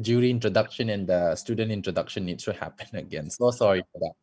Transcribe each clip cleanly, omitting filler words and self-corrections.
jury introduction and the student introduction needs to happen again. So sorry for that.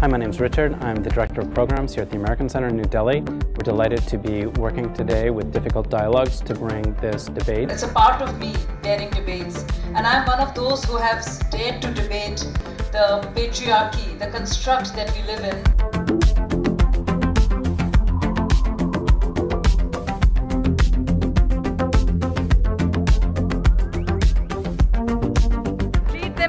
Hi, my name's Richard. I'm the Director of Programs here at the American Center in New Delhi. We're delighted to be working today with Difficult Dialogues to bring this debate. It's a part of me, daring debates, and I'm one of those who have dared to debate the patriarchy, the construct that we live in.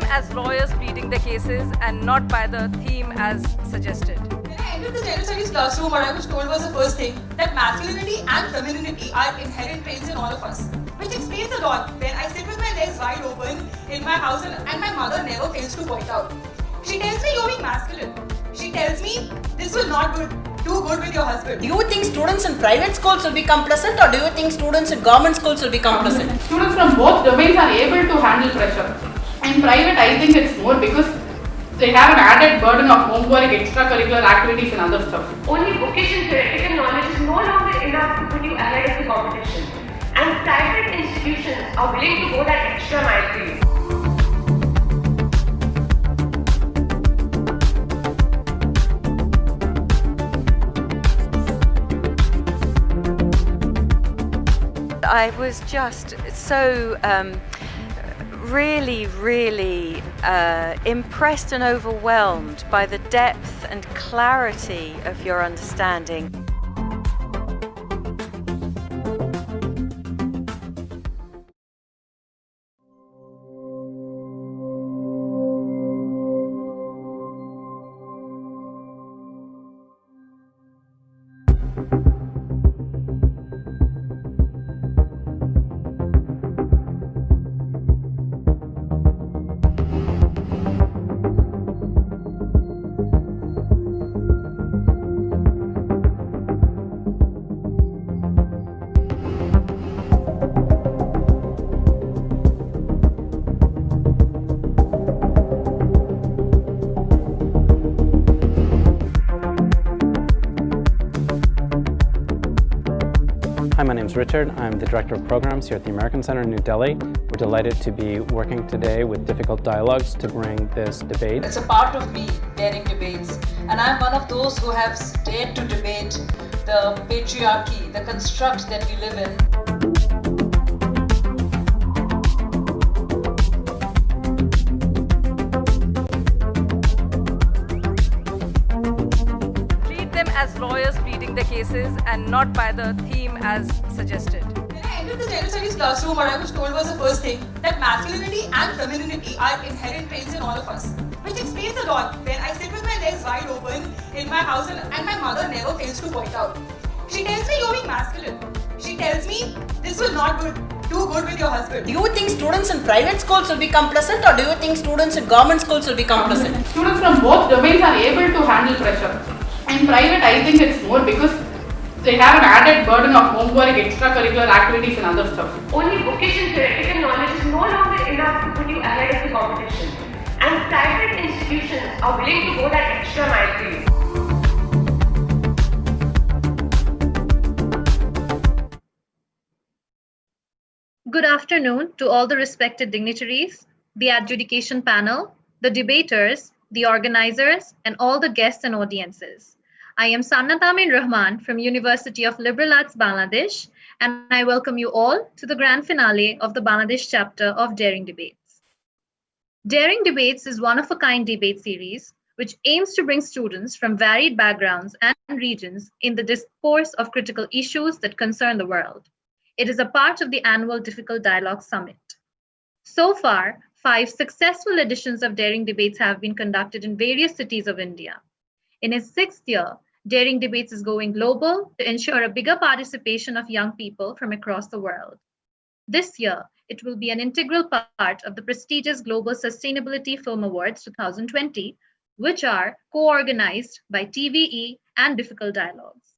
As lawyers pleading the cases and not by the theme as suggested. When I entered the general studies classroom, what I was told was the first thing, that masculinity and femininity are inherent traits in all of us, which explains a lot. When I sit with my legs wide open in my house and my mother never fails to point out. She tells me you're being masculine. She tells me this will not do good with your husband. Do you think students in private schools will become pleasant, or do you think students in government schools will become pleasant? Students from both domains are able to handle pressure. In private, I think it's more because they have an added burden of homework, extracurricular activities and other stuff. Only vocation theoretical knowledge is no longer enough to put you ahead of the competition. And private institutions are willing to go that extra mile for you. I was just so really impressed and overwhelmed by the depth and clarity of your understanding. Hi, my name's Richard. I'm the Director of Programs here at the American Center in New Delhi. We're delighted to be working today with Difficult Dialogues to bring this debate. It's a part of me, daring debates, and I'm one of those who have dared to debate the patriarchy, the construct that we live in. As lawyers pleading the cases and not by the theme as suggested. When I entered the general studies classroom, what I was told was the first thing, that masculinity and femininity are inherent traits in all of us, which explains a lot. Then I sit with my legs wide open in my house and my mother never fails to point out. She tells me you're being masculine. She tells me this will not do good with your husband. Do you think students in private schools will become pleasant, or do you think students in government schools will become pleasant? Students from both domains are able to handle pressure. In private, I think it's more because they have an added burden of homework, extracurricular activities and other stuff. Only bookish and theoretical knowledge is no longer enough to put you ahead of the competition. And private institutions are willing to go that extra mile for you. Good afternoon to all the respected dignitaries, the adjudication panel, the debaters, the organizers, and all the guests and audiences. I am Sanna Tamin Rahman from University of Liberal Arts Bangladesh, and I welcome you all to the grand finale of the Bangladesh chapter of Daring Debates. Daring Debates is one-of-a-kind debate series which aims to bring students from varied backgrounds and regions in the discourse of critical issues that concern the world. It is a part of the annual Difficult Dialogue Summit. So far, 5 successful editions of Daring Debates have been conducted in various cities of India. In its 6th year, Daring Debates is going global to ensure a bigger participation of young people from across the world. This year, it will be an integral part of the prestigious Global Sustainability Film Awards 2020, which are co-organized by TVE and Difficult Dialogues.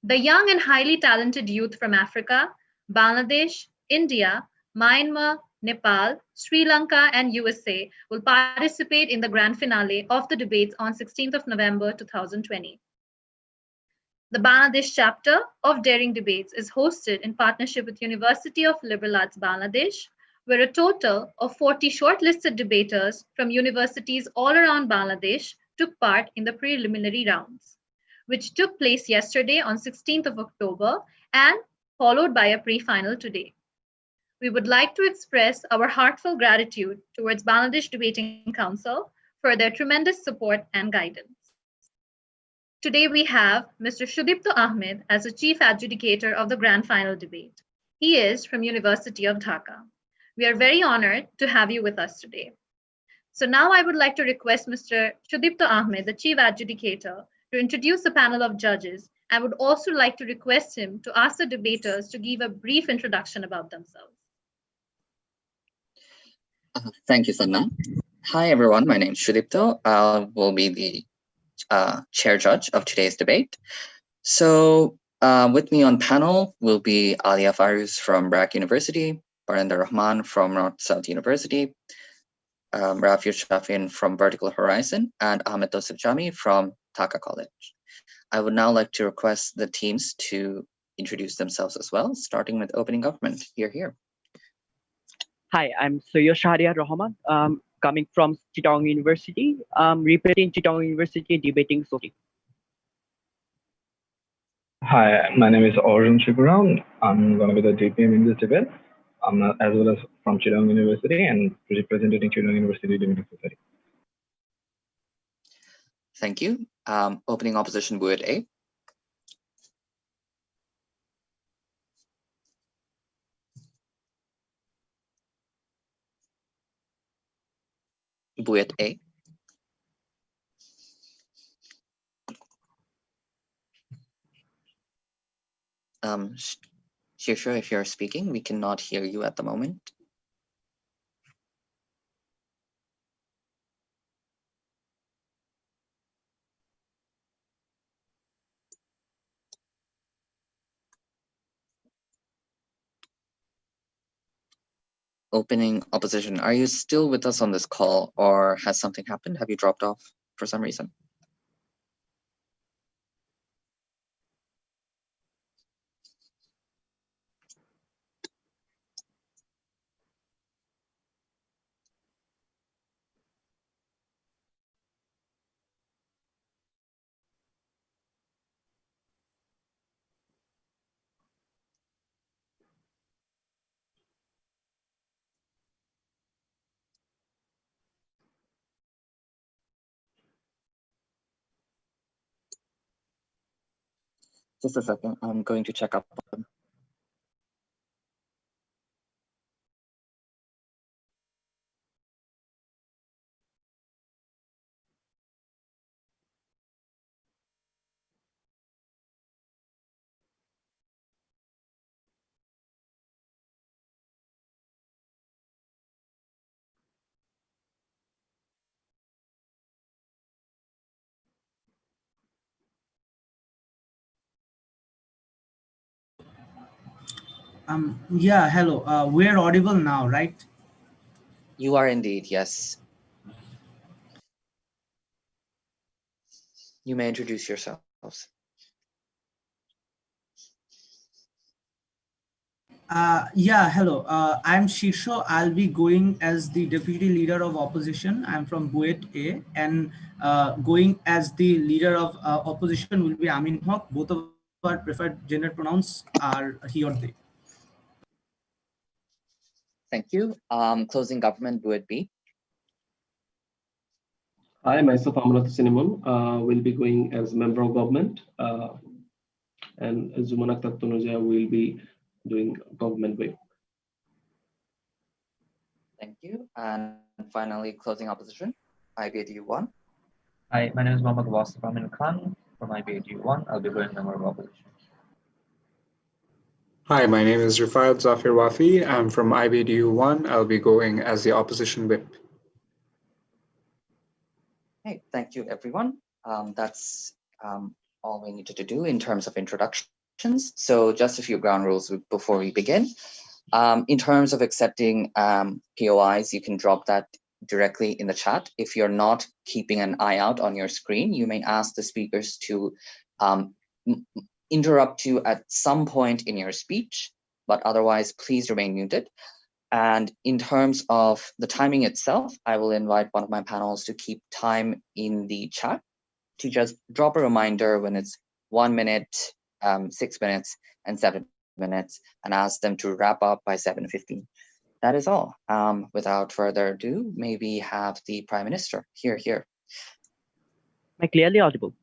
The young and highly talented youth from Africa, Bangladesh, India, Myanmar, Nepal, Sri Lanka, and USA will participate in the grand finale of the debates on 16th of November 2020. The Bangladesh chapter of Daring Debates is hosted in partnership with University of Liberal Arts Bangladesh, where a total of 40 shortlisted debaters from universities all around Bangladesh took part in the preliminary rounds, which took place yesterday on 16th of October and followed by a pre-final today. We would like to express our heartfelt gratitude towards Bangladesh Debating Council for their tremendous support and guidance. Today we have Mr. Sudipto Ahmed as the Chief Adjudicator of the Grand Final debate. He is from University of Dhaka. We are very honored to have you with us today. So now I would like to request Mr. Sudipto Ahmed, the Chief Adjudicator, to introduce the panel of judges. I would also like to request him to ask the debaters to give a brief introduction about themselves. Thank you, Sanna. Hi, everyone. My name is Sudipto. I will be the chair judge of today's debate. So with me on panel will be Alia Farus from BRAC University, Baranda Rahman from North South University, Rafi Shafin from Vertical Horizon, and Ahmed Tosif Jami from Dhaka College. I would now like to request the teams to introduce themselves as well, starting with opening government. Here. Hi, I'm Sayyid Shahriar Rahman, coming from Chittagong University, representing Chittagong University debating society. Hi, my name is Arjun Shikuram. I'm going to be the DPM in this debate, as well as from Chittagong University and representing Chittagong University Debating Society. Thank you. Opening opposition, Buet A. Buet A. Shirsha, if you're speaking, we cannot hear you at the moment. Opening opposition, are you still with us on this call, or has something happened? Have you dropped off for some reason? Just a second, I'm going to check up on them. Yeah, hello. We're audible now, right? You are indeed, yes. You may introduce yourselves. Yeah, hello. I'm Shirsho. I'll be going as the deputy leader of opposition. I'm from Buet A, and going as the leader of opposition will be Amin Haq. Both of our preferred gender pronouns are he or they. Thank you. Closing government would be. Hi, myself Amrat Cinnamon will be going as member of government, and Zumanak Tattunuja will be doing government way. Thank you. And finally, closing opposition, IBADU 1. Hi, my name is Mohammad Wasif Amin Khan from IBADU 1. I'll be going member of opposition. Hi, my name is Rifat Zafir Wafi. I'm from IBDU 1. I'll be going as the opposition whip. Hey, thank you, everyone. That's all we needed to do in terms of introductions. So just a few ground rules before we begin. In terms of accepting POIs, you can drop that directly in the chat. If you're not keeping an eye out on your screen, you may ask the speakers to interrupt you at some point in your speech, but otherwise please remain muted. And in terms of the timing itself, I will invite one of my panels to keep time in the chat to just drop a reminder when it's 1 minute, 6 minutes, and 7 minutes, and ask them to wrap up by 7:15. That is all. Without further ado, may we have the Prime Minister here. Am I clearly audible?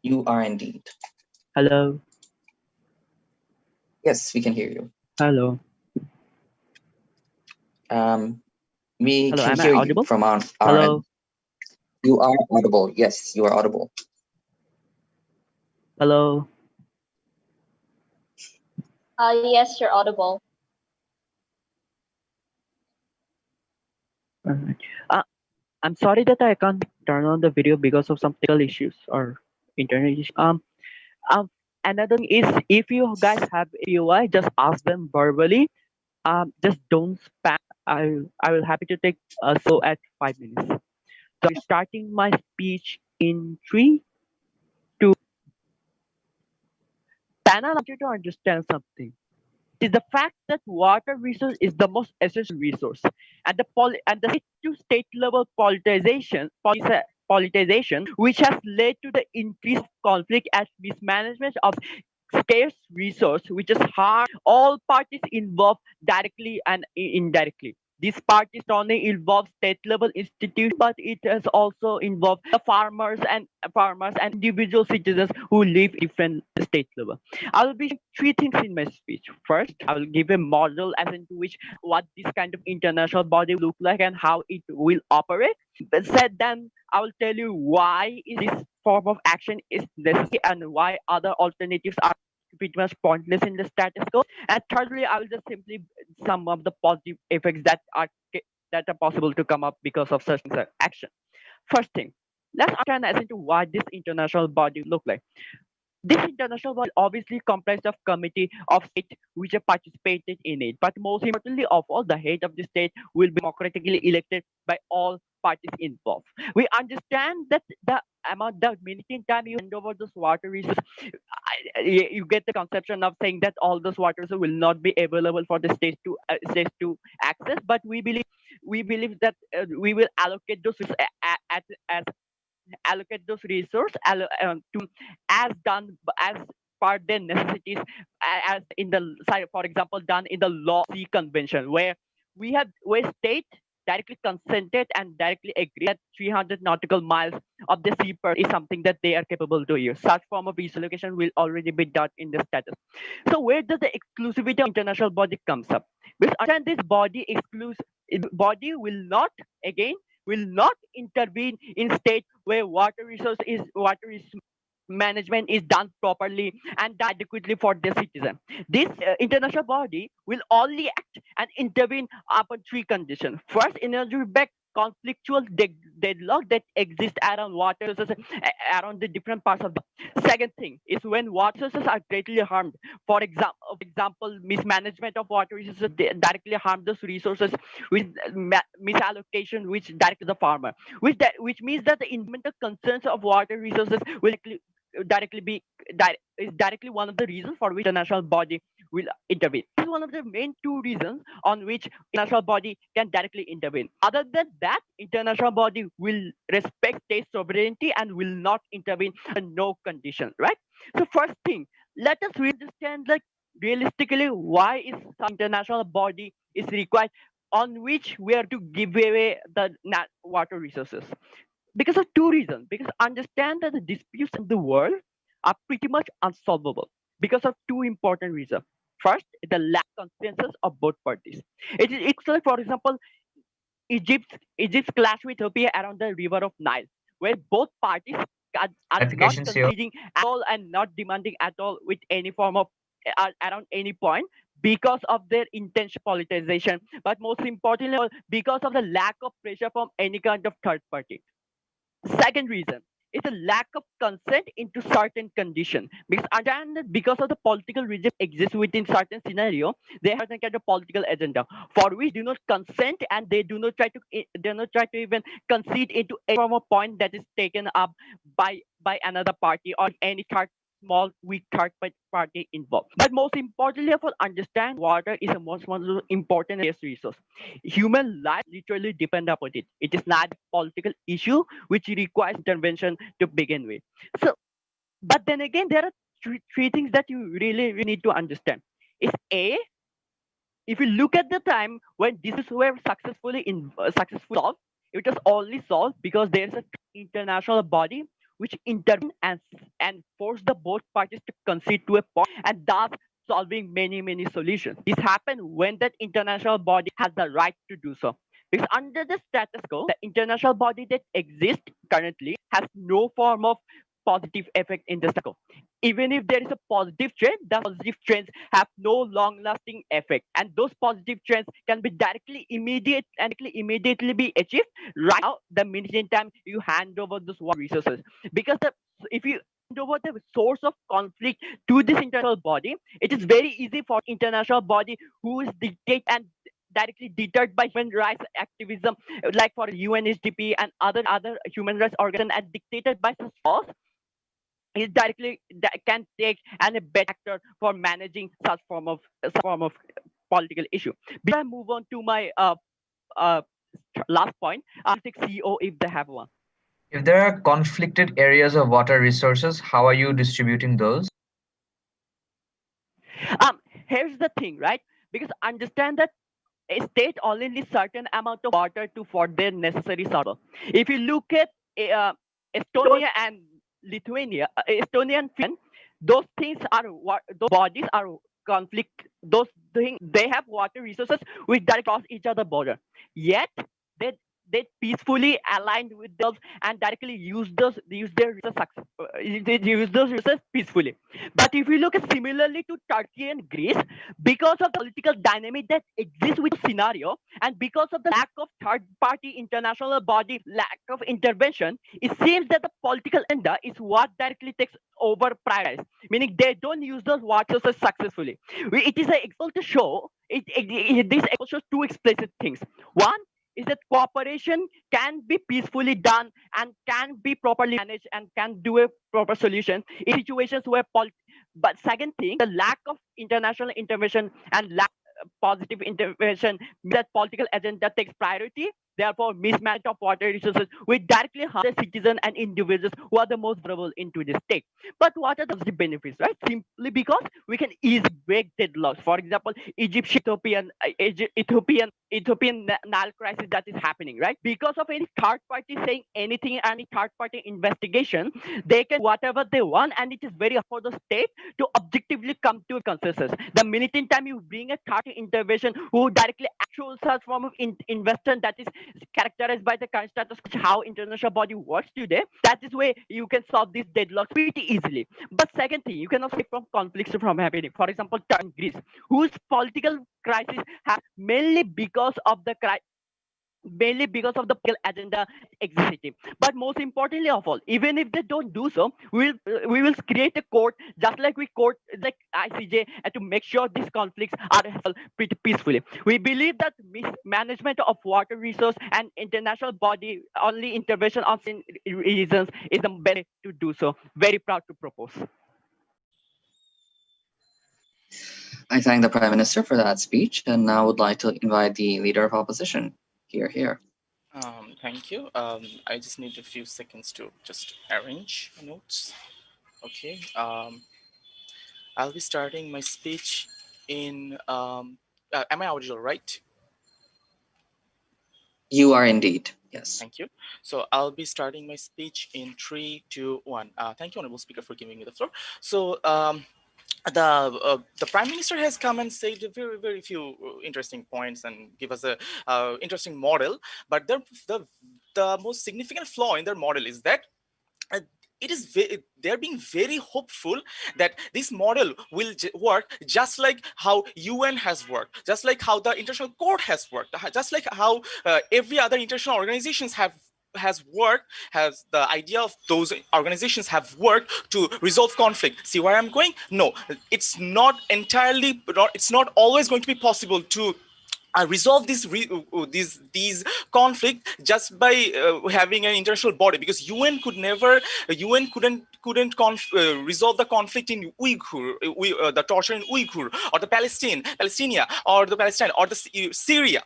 You are indeed. Hello. Yes, we can hear you. Hello. We Hello, can am I hear audible? you from our Hello. end. You are audible. Yes, you are audible. Hello. Yes, you're audible. I'm sorry that I can't turn on the video because of some technical issues or internet issues. Another thing is, if you guys have a POI, just ask them verbally. Just don't spam. I will happy to take so at 5 minutes. So I'm starting my speech in 3, 2. Panel, I want you to understand something. It is the fact that water resource is the most essential resource, and the state-to-state level politicization, which has led to the increased conflict and mismanagement of scarce resource, which is hard all parties involved directly and indirectly. This parties not only involve state level institutions, but it has also involved the farmers and individual citizens who live different state level. I will be sharing 3 things in my speech. First, I will give a model as into which what this kind of international body will look like and how it will operate. But said then, I will tell you why this form of action is necessary and why other alternatives are pretty much pointless in the status quo. And thirdly, I will just simply some of the positive effects that are possible to come up because of such action. First thing, let's understand as into what this international body look like. This international body obviously comprised of committee of states which have participated in it. But most importantly of all, the head of the state will be democratically elected by all parties involved. We understand that the minute in time you hand over those water resources, you get the conception of saying that all those water resources will not be available for the states to access. But we believe that we will allocate those resources to as per their necessities, as in the for example done in the law sea convention, where state directly consented and directly agreed that 300 nautical miles of the sea is something that they are capable to use. Such form of resource allocation will already be done in the status. So where does the exclusivity of international body comes up? We understand this body will not intervene in state where water resource management is done properly and adequately for the citizen. This international body will only act and intervene upon 3 conditions. First, in order to respect conflictual deadlock that exists around water resources around the different parts of the. Second thing is when water resources are greatly harmed. For example, mismanagement of water resources directly harm those resources with misallocation, which directly the farmer, which means that the environmental concerns of water resources will directly be is directly one of the reasons for which the national body will intervene. This is one of the main two reasons on which international body can directly intervene. Other than that, international body will respect state sovereignty and will not intervene in no condition, right? So first thing, let us really understand like realistically why is international body is required on which we are to give away the water resources. Because of two reasons. Because understand that the disputes in the world are pretty much unsolvable because of two important reasons. First, the lack of consensus of both parties. It's like, for example, Egypt's clash with Ethiopia around the river of Nile, where both parties are not Clarifications here. conceding at all and not demanding at all with any form of around any point because of their intense politicization, but most importantly, because of the lack of pressure from any kind of third party. Second reason is a lack of consent into certain condition. Because understand that because of the political regime exists within certain scenario, they have some kind of political agenda for which do not consent and they do not try to even concede into any form of point that is taken up by another party or any third small weak third party involved. But most importantly of all, understand water is a most important resource. Human life literally depend upon it. It is not a political issue which requires intervention to begin with. So, but then again, there are three things that you really need to understand. Is A, if you look at the time when this is were successfully solved, it was only solved because there is an international body which intervened and forced the both parties to concede to a point, and thus solving many solutions. This happened when that international body has the right to do so. Because under the status quo, the international body that exists currently has no form of positive effect in the status quo. Even if there is a positive trend, the positive trends have no long-lasting effect, and those positive trends can be immediately be achieved right now, the minute in time you hand over those water resources. Because if you hand over the source of conflict to this international body, it is very easy for international body who is dictated and directly deterred by human rights activism, like for UNHDP and other human rights organizations, and dictated by such laws, is directly can take and a better actor for managing such form of political issue. Before I move on to my uh, last point, I'll take CEO if they have one. If there are conflicted areas of water resources, how are you distributing those? Here's the thing, right? Because understand that a state only needs certain amount of water to for their necessary survival. If you look at Estonia and Lithuania, Estonia and Finland, those bodies are conflict. Those things they have water resources which directly cross each other border. Yet they peacefully aligned with those and directly use those resources peacefully. But if we look at similarly to Turkey and Greece, because of the political dynamic that exists with the scenario and because of the lack of third party international body lack of intervention, it seems that the political agenda is what directly takes over priorities, meaning they don't use those water resources successfully. It is an example to show this example shows two explicit things. One is that cooperation can be peacefully done and can be properly managed and can do a proper solution in situations where but second thing, the lack of international intervention and lack of positive intervention means that political agenda takes priority. Therefore, mismanagement of water resources will directly harm the citizens and individuals who are the most vulnerable into the state. But what are the benefits, right? Simply because we can easily break deadlocks. For example, Ethiopian Nile crisis that is happening, right? Because of any third party saying anything, any third party investigation, they can whatever they want, and it is very hard for the state to objectively come to a consensus. The minute in time you bring a third intervention who directly actual such form of investor that is characterized by the current status, how international body works today, that is where you can solve these deadlocks pretty easily. But second thing, you can also from conflicts from happening. For example, Greece, whose political crisis has mainly because of the mainly because of the political agenda executive. But most importantly of all, even if they don't do so, we will create a court just like we court like ICJ, and to make sure these conflicts are handled pretty peacefully. We believe that mismanagement of water resource and international body only intervention on certain reasons is the best way to do so. Very proud to propose. I thank the Prime Minister for that speech, and now would like to invite the Leader of Opposition. Here. Thank you. I just need a few seconds to just arrange my notes. Okay. I'll be starting my speech in. Am I audible, right? You are indeed, yes. Thank you. So I'll be starting my speech in 3, 2, 1. Thank you, Honorable Speaker, for giving me the floor. So the Prime Minister has come and said very few interesting points and give us a interesting model. But the most significant flaw in their model is that they're being very hopeful that this model will work just like how UN has worked, just like how the International Court has worked, just like how every other international organizations has the idea of those organizations have worked to resolve conflict. See where I'm going? No, it's not entirely, it's not always going to be possible to resolve these conflict just by having an international body, because UN couldn't resolve the conflict in Uyghur, the torture in Uyghur, or the Palestine or the Palestine or the Syria.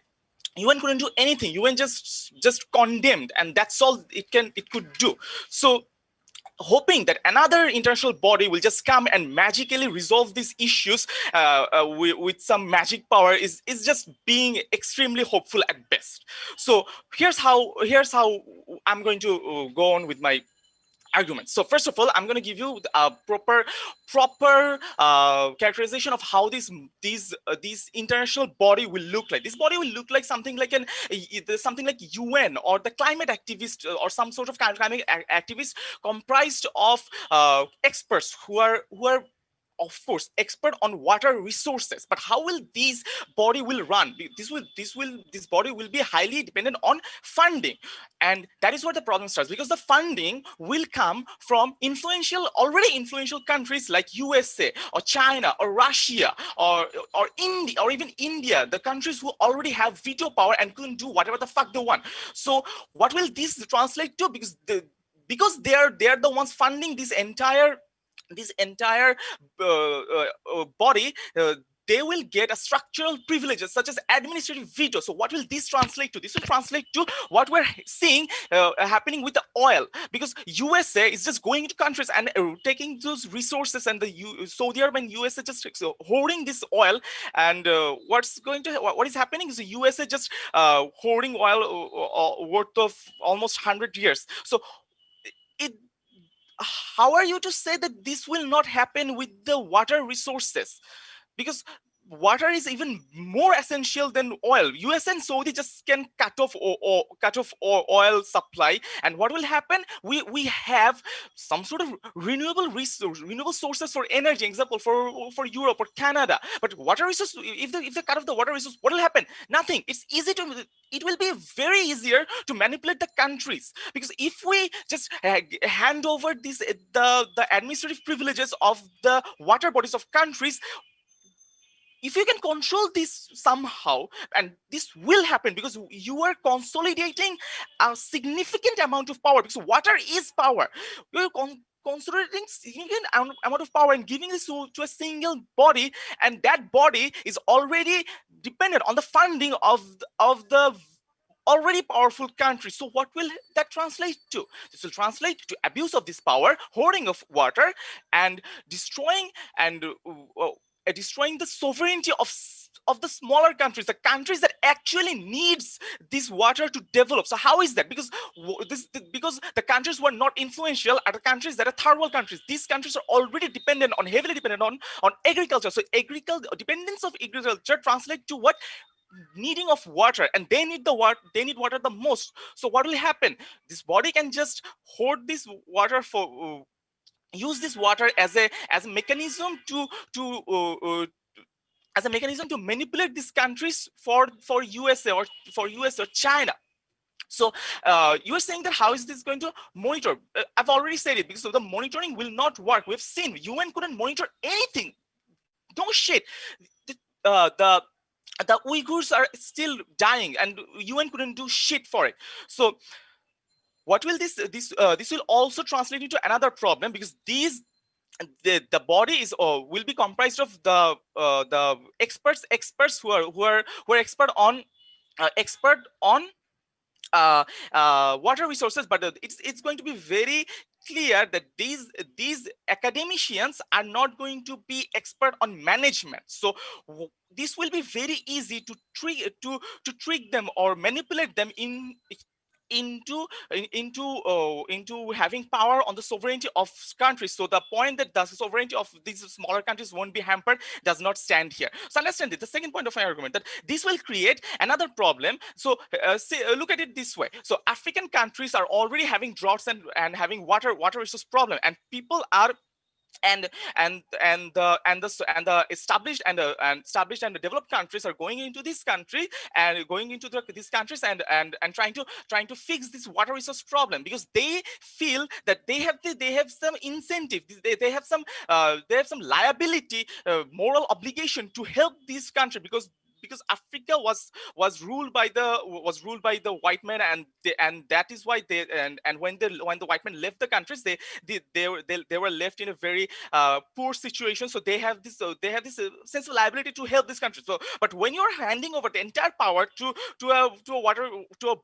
UN couldn't do anything. UN just condemned, and that's all it could do. So hoping that another international body will just come and magically resolve these issues with some magic power is just being extremely hopeful at best. So here's how I'm going to go on with my arguments. So first of all, I'm going to give you a proper characterization of how this international body will look like. This body will look like something like something like UN or the climate activist or some sort of climate activist comprised of experts who are of course expert on water resources. But how will this body will run? This body will be highly dependent on funding, and that is where the problem starts, because the funding will come from already influential countries like USA or China or Russia or India or even India, the countries who already have veto power and couldn't do whatever the fuck they want. So what will this translate to? Because they are the ones funding this entire body, they will get a structural privileges such as administrative veto. So what will this translate to? This will translate to what we're seeing happening with the oil, because USA is just going into countries and taking those resources, and the Saudi Arabia and USA just hoarding this oil. And what is happening is the USA just hoarding oil worth of almost 100 years. So how are you to say that this will not happen with the water resources? Because water is even more essential than oil. US and Saudi just can cut off oil supply, and what will happen? We have some sort of renewable sources for energy, example for Europe or Canada. But water resource, if they cut off the water resource, what will happen? Nothing. It will be very easier to manipulate the countries, because if we just hand over the administrative privileges of the water bodies of countries, if you can control this somehow, and this will happen because you are consolidating a significant amount of power, because water is power. You're consolidating significant amount of power and giving this to a single body, and that body is already dependent on the funding of the already powerful country. So what will that translate to? This will translate to abuse of this power, hoarding of water, and destroying the sovereignty of the smaller countries, the countries that actually needs this water to develop. So how is that? Because the countries who are not influential are the countries that are third world countries. These countries are already heavily dependent on agriculture. So dependence of agriculture translate to what? Needing of water, and they need water the most. So what will happen? This body can just hoard this water for use this water as a mechanism to manipulate these countries for USA or China. So you are saying that how is this going to monitor? I've already said it, because the monitoring will not work. We've seen UN couldn't monitor anything. No shit. The Uyghurs are still dying, and UN couldn't do shit for it. So what will this will also translate into another problem, because the body is will be comprised of the experts who are expert on water resources, but it's going to be very clear that these academicians are not going to be expert on management. So this will be very easy to trick them or manipulate them into having power on the sovereignty of countries. So the point that the sovereignty of these smaller countries won't be hampered does not stand here. So understand it. The second point of my argument, that this will create another problem. So look at it this way. So African countries are already having droughts and having water resource problem, and people are and the established and the developed countries are going into this country and going into these countries and trying to fix this water resource problem, because they feel that they have some incentive, they have some liability, moral obligation to help this country, because Africa was ruled by the white men, and that is why when the white men left the countries, they were left in a very poor situation. So they have this sense of liability to help this country. So but when you're handing over the entire power to a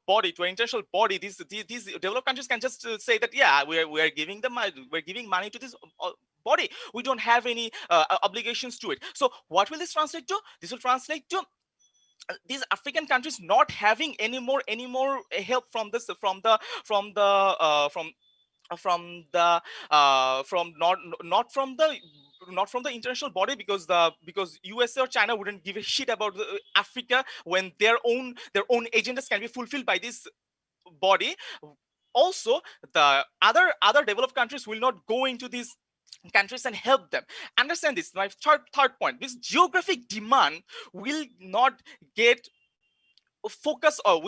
body, to an international body, these developed countries can just say that, yeah, we're giving money to this body, we don't have any obligations to it. So what will this translate to? This will translate to these African countries not having any more help from not from the international body, because USA or China wouldn't give a shit about Africa when their own agendas can be fulfilled by this body. Also, the other developed countries will not go into these countries and help them. Understand this. My third point: this geographic demand will not get focus on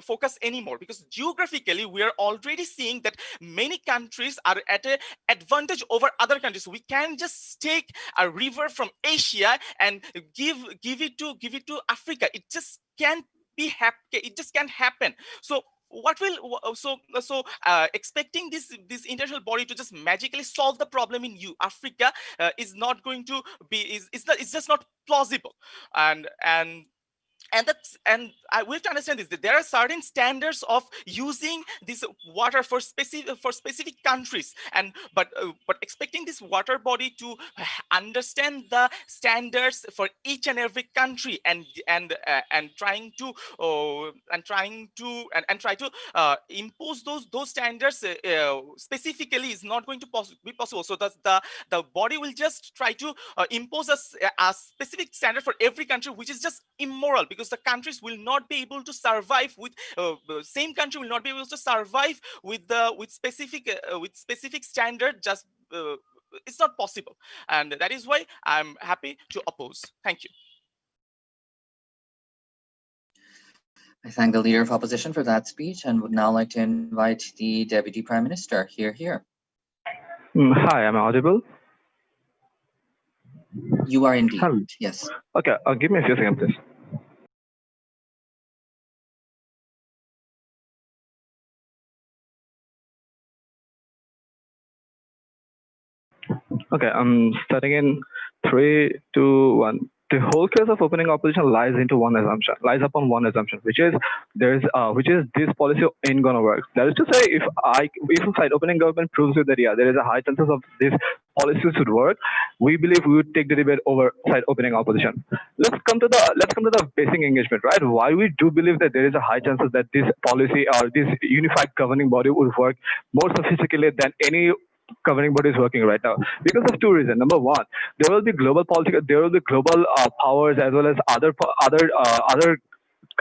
focus anymore, because geographically we are already seeing that many countries are at an advantage over other countries. We can just take a river from Asia and give it to Africa. It just can't happen. So what will expecting this international body to just magically solve the problem in Africa is not going to be it's just not plausible. We have to understand this, that there are certain standards of using this water for specific countries, but expecting this water body to understand the standards for each and every country and try to impose those standards specifically is not going to be possible. So that the body will just try to impose a specific standard for every country, which is just immoral, because the countries will not be able to survive with the same country will not be able to survive with specific standard. Just it's not possible, and that is why I'm happy to oppose. Thank you. I thank the Leader of Opposition for that speech and would now like to invite the Deputy Prime Minister. Here. Hi, am I audible? You are indeed. Yes. Okay, give me a few seconds, please. Okay, I'm starting in 3, 2, 1. The whole case of opening opposition lies upon one assumption, which is this policy ain't gonna work. That is to say, if a side opening government proves you that there is a high chances of this policy should work, we believe we would take the debate over side opening opposition. Let's come to the basic engagement, right? Why we do believe that there is a high chances that this policy or this unified governing body would work more sophisticated than any governing body is working right now, because of two reasons. Number one, there will be global powers as well as other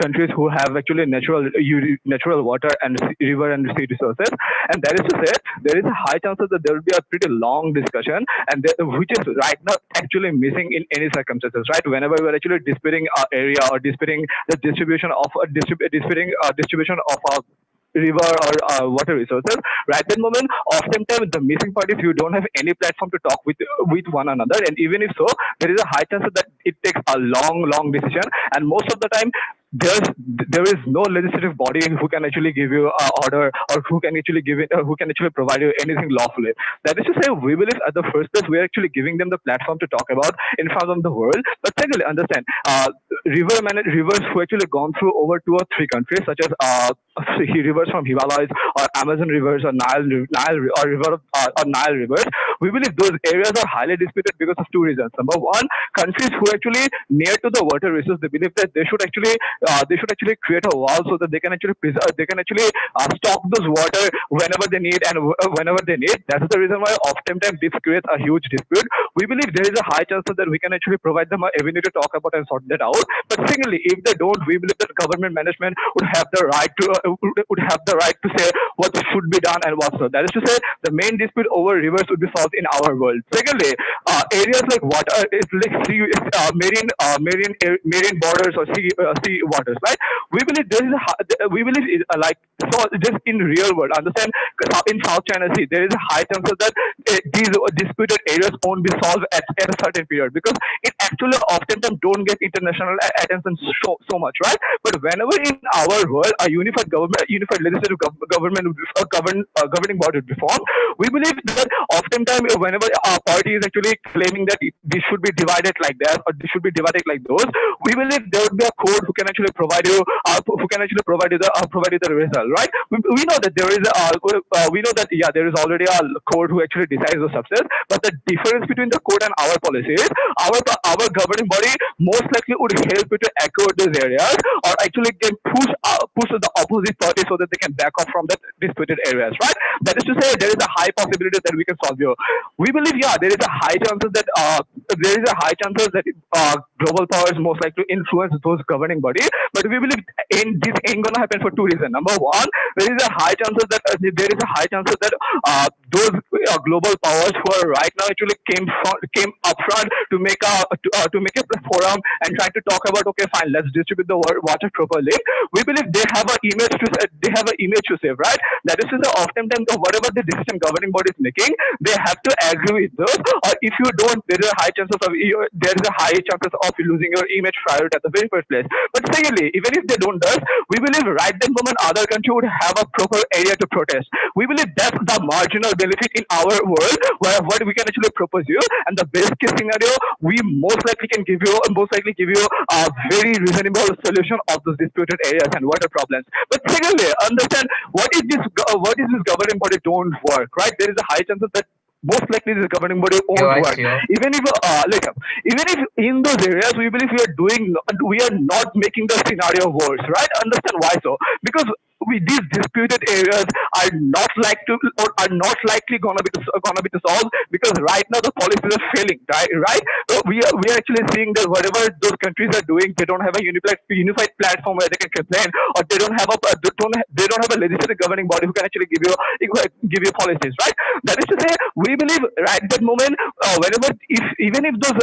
countries who have actually natural water and river and sea resources. And that is to say, there is a high chances that there will be a pretty long discussion, and which is right now actually missing in any circumstances. Right, whenever we are actually disputing our area or disputing the distribution of distribution of a river or water resources, right that moment oftentimes the missing part is you don't have any platform to talk with one another, and even if so, there is a high chance that it takes a long decision, and most of the time there is no legislative body who can actually give you an order, or who can actually who can actually provide you anything lawfully. That is to say, we believe at the first place we are actually giving them the platform to talk about in front of the world. But secondly, understand rivers who actually gone through over 2 or 3 countries, such as rivers from Himalayas or Amazon rivers or Nile rivers. We believe those areas are highly disputed because of 2 reasons. Number one, countries who actually near to the water resource, they believe that they should actually create a wall so that they can actually stock those water whenever they need and whenever they need. That's the reason why oftentimes this creates a huge dispute. We believe there is a high chance that we can actually provide them an avenue to talk about and sort that out. But secondly, if they don't, we believe that government management would have the right to say what should be done and what so. That is to say, the main dispute over rivers would be solved in our world. Secondly, areas like water, marine borders or sea waters, right? We believe like so just in real world. Understand, in South China Sea, there is a high chance that these disputed areas won't be solved at a certain period, because it actually oftentimes don't get international attention so much, right? But whenever in our world a unified legislative government governing body would be formed, we believe that oftentimes whenever a party is actually claiming that this should be divided like that or this should be divided like those, we believe there would be a court who can actually provide you the result, right? We know that there is there is already a court who actually decides the substance, but the difference between the court and our policy is our governing body most likely would help you to accord those areas, or actually can push the opposite party so that they can back off from the disputed areas, right? That is to say, there is a high possibility that we can solve you. We believe, there is a high chances that global powers most likely influence those governing body. But we believe this ain't gonna happen for 2 reasons. Number one, there is a high chances that those global powers who are right now actually came up front to make a forum and try to talk about, okay, fine, let's distribute the water properly. We believe they have an image to save, right? That is to say, oftentimes whatever the decision governing body is making, they have to agree with those. Or if you don't, there is a high chances of losing your image priority at the very first place. But secondly, even if they don't do, we believe right that moment other country would have a proper area to protest. We believe that's the marginal benefit in our world, where what we can actually propose you, and the best case scenario, we most likely give you a very reasonable solution of those disputed areas and water problems. But secondly, understand what is this governing body don't work, right? There is a high chance that most likely this governing body won't work. Even if in those areas we believe we are not making the scenario worse, right? Understand why so? Because these disputed areas are not likely gonna be solved, because right now the policies are failing, right? So we are actually seeing that whatever those countries are doing, they don't have a unified platform where they can complain, or they don't have a legislative governing body who can actually give you policies, right? That is to say, we believe right that moment, even if those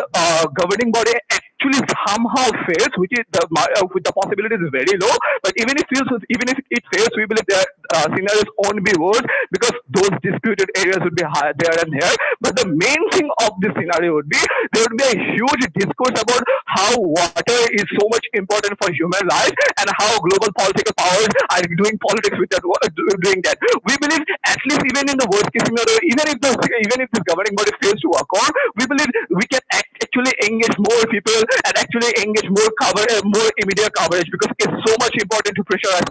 governing body actually somehow fails, which is the possibility is very low, but even if it fails, we believe their scenarios won't be worse, because those disputed areas would be higher there and here. But the main thing of this scenario would be there would be a huge discourse about how water is so much important for human life, and how global political powers are doing politics with that, doing that. We believe at least even in the worst case scenario, even if the governing body fails to work on, we believe we can actually engage more people and actually engage more immediate coverage, because it's so much important to pressurize.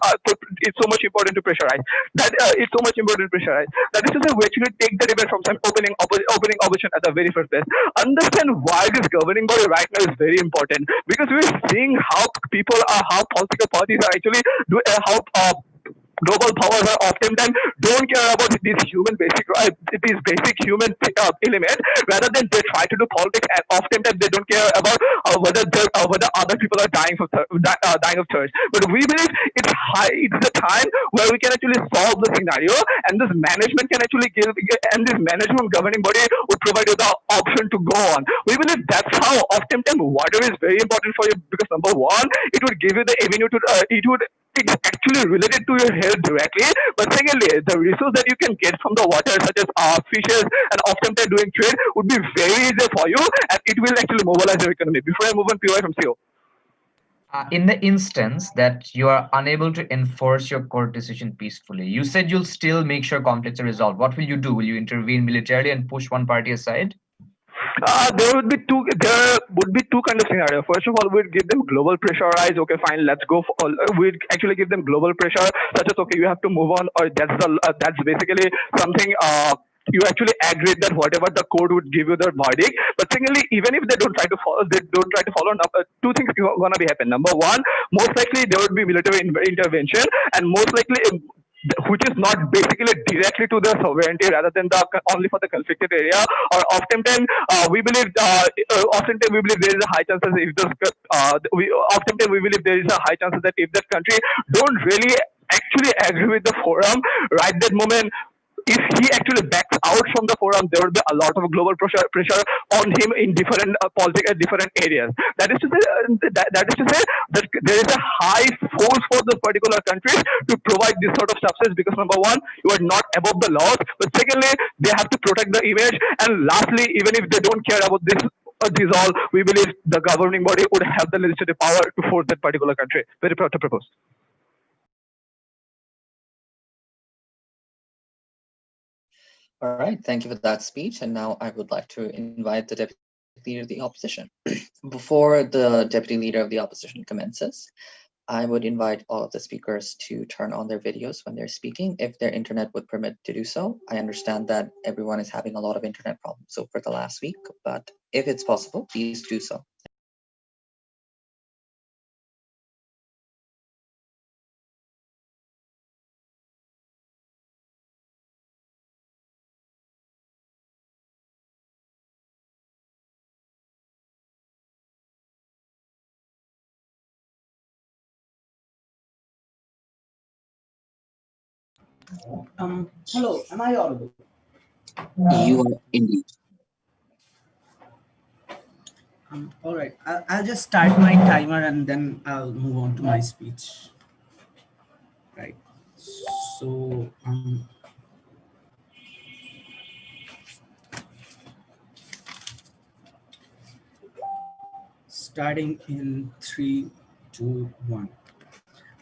It's so much important to pressurize. That is to say, we actually take the debate from some opening opposition at the very first place. Understand why this governing body right now is very important, because we're seeing how political parties are actually global powers are oftentimes don't care about these human basic these basic human element. Rather than they try to do politics, and oftentimes they don't care about whether other people are dying of thirst. But we believe it's the time where we can actually solve the scenario, and this management can actually and this management governing body would provide you the option to go on. We believe that's how oftentimes water is very important for you, because number one, it would give you the avenue to it's actually related to your health directly. But secondly, the resource that you can get from the water, such as fishes and oftentimes doing trade, would be very easy for you, and it will actually mobilize your economy. Before I move on, PY from CO. In the instance that you are unable to enforce your court decision peacefully, you said you'll still make sure conflicts are resolved. What will you do? Will you intervene militarily and push one party aside? There would be two kind of scenario. First of all, we'd give them global pressurize. Okay, fine, let's go. We'd actually give them global pressure, such as okay, you have to move on, or that's basically something. You actually agree that whatever the court would give you the verdict. But secondly, even if they don't try to follow, two things are gonna be happen. Number one, most likely there would be military intervention, and most likely which is not basically directly to the sovereignty, rather than only for the conflicted area. Or oftentimes we believe there is a high chances if oftentimes we believe there is a high chances that if that country don't really actually agree with the forum right that moment, if he actually backs out from the forum, there will be a lot of global pressure on him in different different areas. That is to say, that there is a high force for the particular countries to provide this sort of substance, because number one, you are not above the laws, but secondly, they have to protect the image, and lastly, even if they don't care about this. These all, we believe the governing body would have the legislative power to force that particular country. Very proud to propose. All right, thank you for that speech. And now I would like to invite the Deputy Leader of the Opposition. Before the Deputy Leader of the Opposition commences, I would invite all of the speakers to turn on their videos when they're speaking, if their internet would permit to do so. I understand that everyone is having a lot of internet problems over the last week, but if it's possible, please do so. Hello, am I audible? You are indeed. All right, I'll just start my timer and then I'll move on to my speech. Right. So, starting in 3, 2, 1.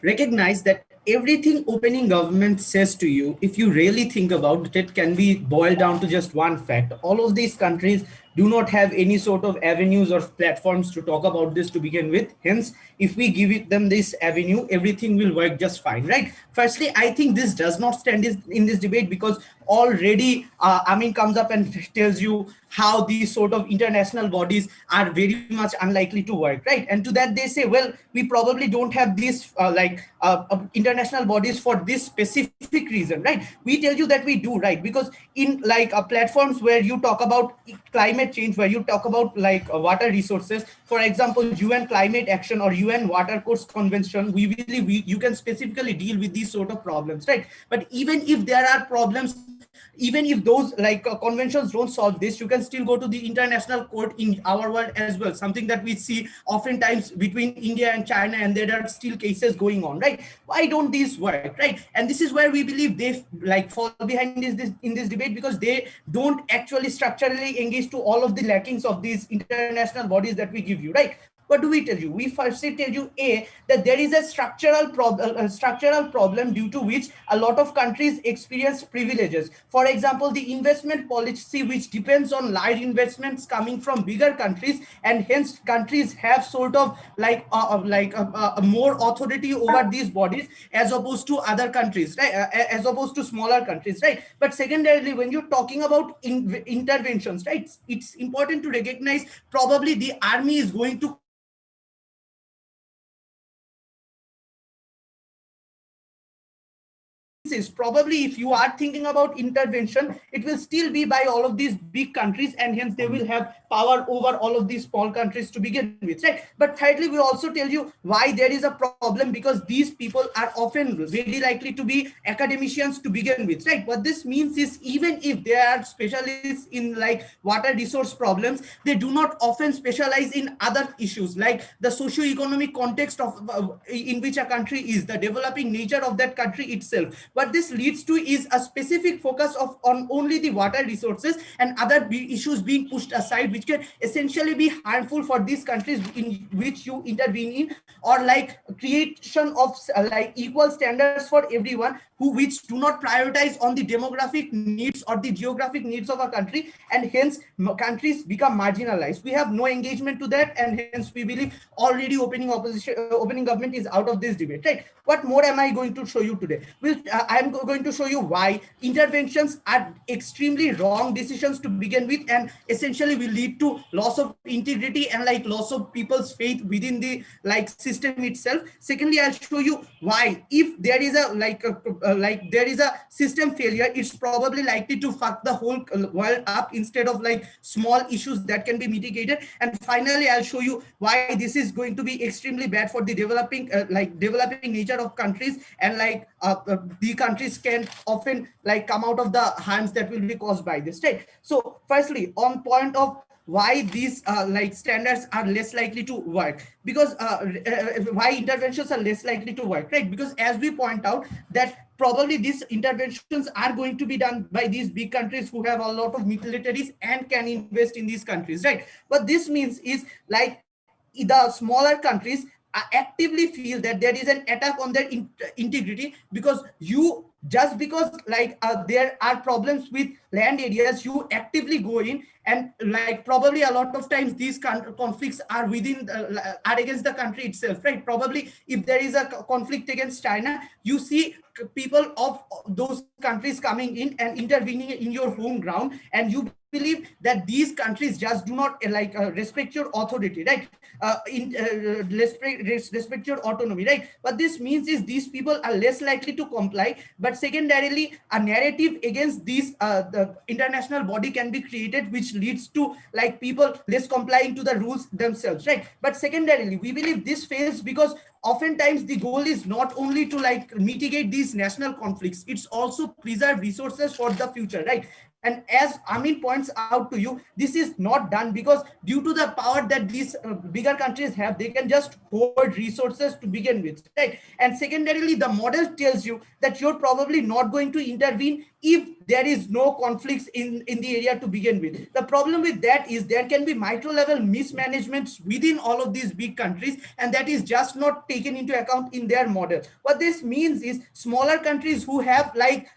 Recognize that everything opening government says to you, if you really think about it, can be boiled down to just one fact. All of these countries do not have any sort of avenues or platforms to talk about this to begin with. Hence, if we give them this avenue, everything will work just fine, right? Firstly, I think this does not stand in this debate, because already Amin comes up and tells you how these sort of international bodies are very much unlikely to work, right? And to that they say, well, we probably don't have these international bodies for this specific reason, right? We tell you that we do, right? Because in platforms where you talk about climate change, where you talk about water resources, for example, UN climate action or UN water course convention, we believe you can specifically deal with these sort of problems, right? But even if there are problems, even if those conventions don't solve this, you can still go to the international court in our world as well, something that we see oftentimes between India and China, and there are still cases going on, right? Why don't these work, right? And this is where we believe they fall behind in this debate, because they don't actually structurally engage to all of the lackings of these international bodies that we give you, right? What do we tell you? We firstly tell you that there is a structural problem due to which a lot of countries experience privileges. For example, the investment policy, which depends on large investments coming from bigger countries, and hence countries have sort of more authority over these bodies as opposed to other countries, right? As opposed to smaller countries, right? But secondarily, when you're talking about interventions, right, it's important to recognize probably the army is going to is probably if you are thinking about intervention, it will still be by all of these big countries, and hence they will have power over all of these small countries to begin with, right? But thirdly, we also tell you why there is a problem, because these people are often very likely to be academicians to begin with, right? What this means is even if they are specialists in like water resource problems, they do not often specialize in other issues like the socio-economic context of in which a country is, the developing nature of that country itself. What this leads to is a specific focus on only the water resources and other issues being pushed aside, which can essentially be harmful for these countries in which you intervene in, or like creation of like equal standards for everyone who which do not prioritize on the demographic needs or the geographic needs of a country, and hence countries become marginalized. We have no engagement to that, and hence we believe already opening government is out of this debate, right? What more am I going to show you today? I'm going to show you why interventions are extremely wrong decisions to begin with, and essentially will lead to loss of integrity and like loss of people's faith within the like system itself. Secondly, I'll show you why if there is a there is a system failure, it's probably likely to fuck the whole world up instead of like small issues that can be mitigated. And finally, I'll show you why this is going to be extremely bad for the developing nature of countries, and the countries can often like come out of the harms that will be caused by this, right? So firstly, on point of why these like standards are less likely to work, because why interventions are less likely to work, right? Because as we point out that probably these interventions are going to be done by these big countries who have a lot of militaries and can invest in these countries, right? What this means is like the smaller countries actively feel that there is an attack on their integrity, because you just because like there are problems with land areas, you actively go in, and like probably a lot of times these conflicts are within are against the country itself, right? Probably if there is a conflict against China, you see people of those countries coming in and intervening in your home ground, and you believe that these countries just do not respect your authority, right? Respect your autonomy, right? What this means is these people are less likely to comply, but secondarily a narrative against these the international body can be created, which leads to like people less complying to the rules themselves, right? But secondarily, we believe this fails because oftentimes the goal is not only to like mitigate these national conflicts, it's also preserve resources for the future, right? And as Amin points out to you, this is not done because due to the power that these bigger countries have, they can just hoard resources to begin with, right? And secondarily, the model tells you that you're probably not going to intervene if there is no conflicts in the area to begin with. The problem with that is there can be micro level mismanagements within all of these big countries, and that is just not taken into account in their model. What this means is smaller countries who have like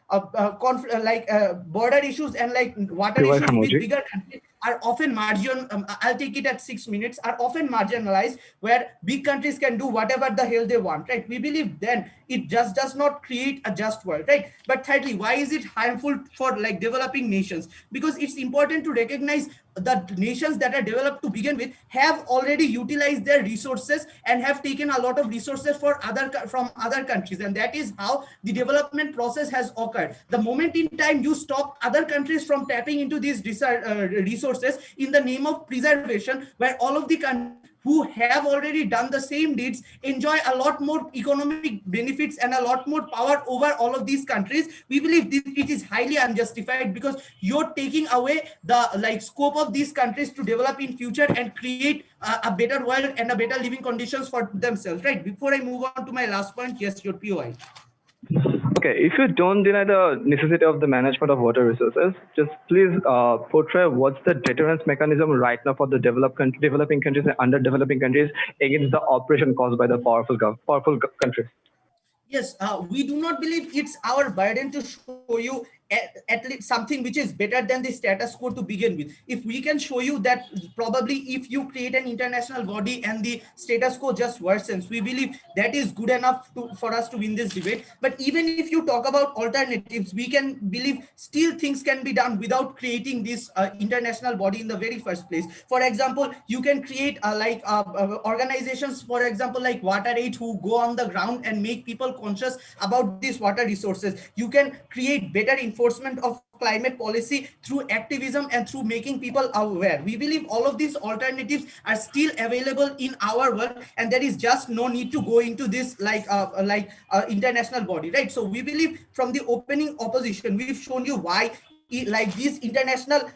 border issues and like water issues with bigger countries are often I'll take it at 6 minutes, are often marginalized, where big countries can do whatever the hell they want, right? We believe then it just does not create a just world, right? But thirdly, why is it harmful for like developing nations? Because it's important to recognize the nations that are developed to begin with have already utilized their resources and have taken a lot of resources from other countries, and that is how the development process has occurred. The moment in time you stop other countries from tapping into these resources in the name of preservation, where all of the countries who have already done the same deeds enjoy a lot more economic benefits and a lot more power over all of these countries, we believe it is highly unjustified, because you're taking away the like scope of these countries to develop in future and create a better world and a better living conditions for themselves, right? Before I move on to my last point, yes, your POI. Okay, if you don't deny the necessity of the management of water resources, just please portray what's the deterrence mechanism right now for the developing countries and underdeveloping countries against the oppression caused by the powerful countries. Yes, we do not believe it's our burden to show you at least something which is better than the status quo to begin with. If we can show you that probably if you create an international body and the status quo just worsens, we believe that is good enough for us to win this debate. But even if you talk about alternatives, we can believe still things can be done without creating this international body in the very first place. For example, you can create organizations, for example, like Water Aid, who go on the ground and make people conscious about these water resources. You can create better enforcement of climate policy through activism and through making people aware. We believe all of these alternatives are still available in our world, and there is just no need to go into this international body, right? So we believe from the opening opposition, we've shown you why like these international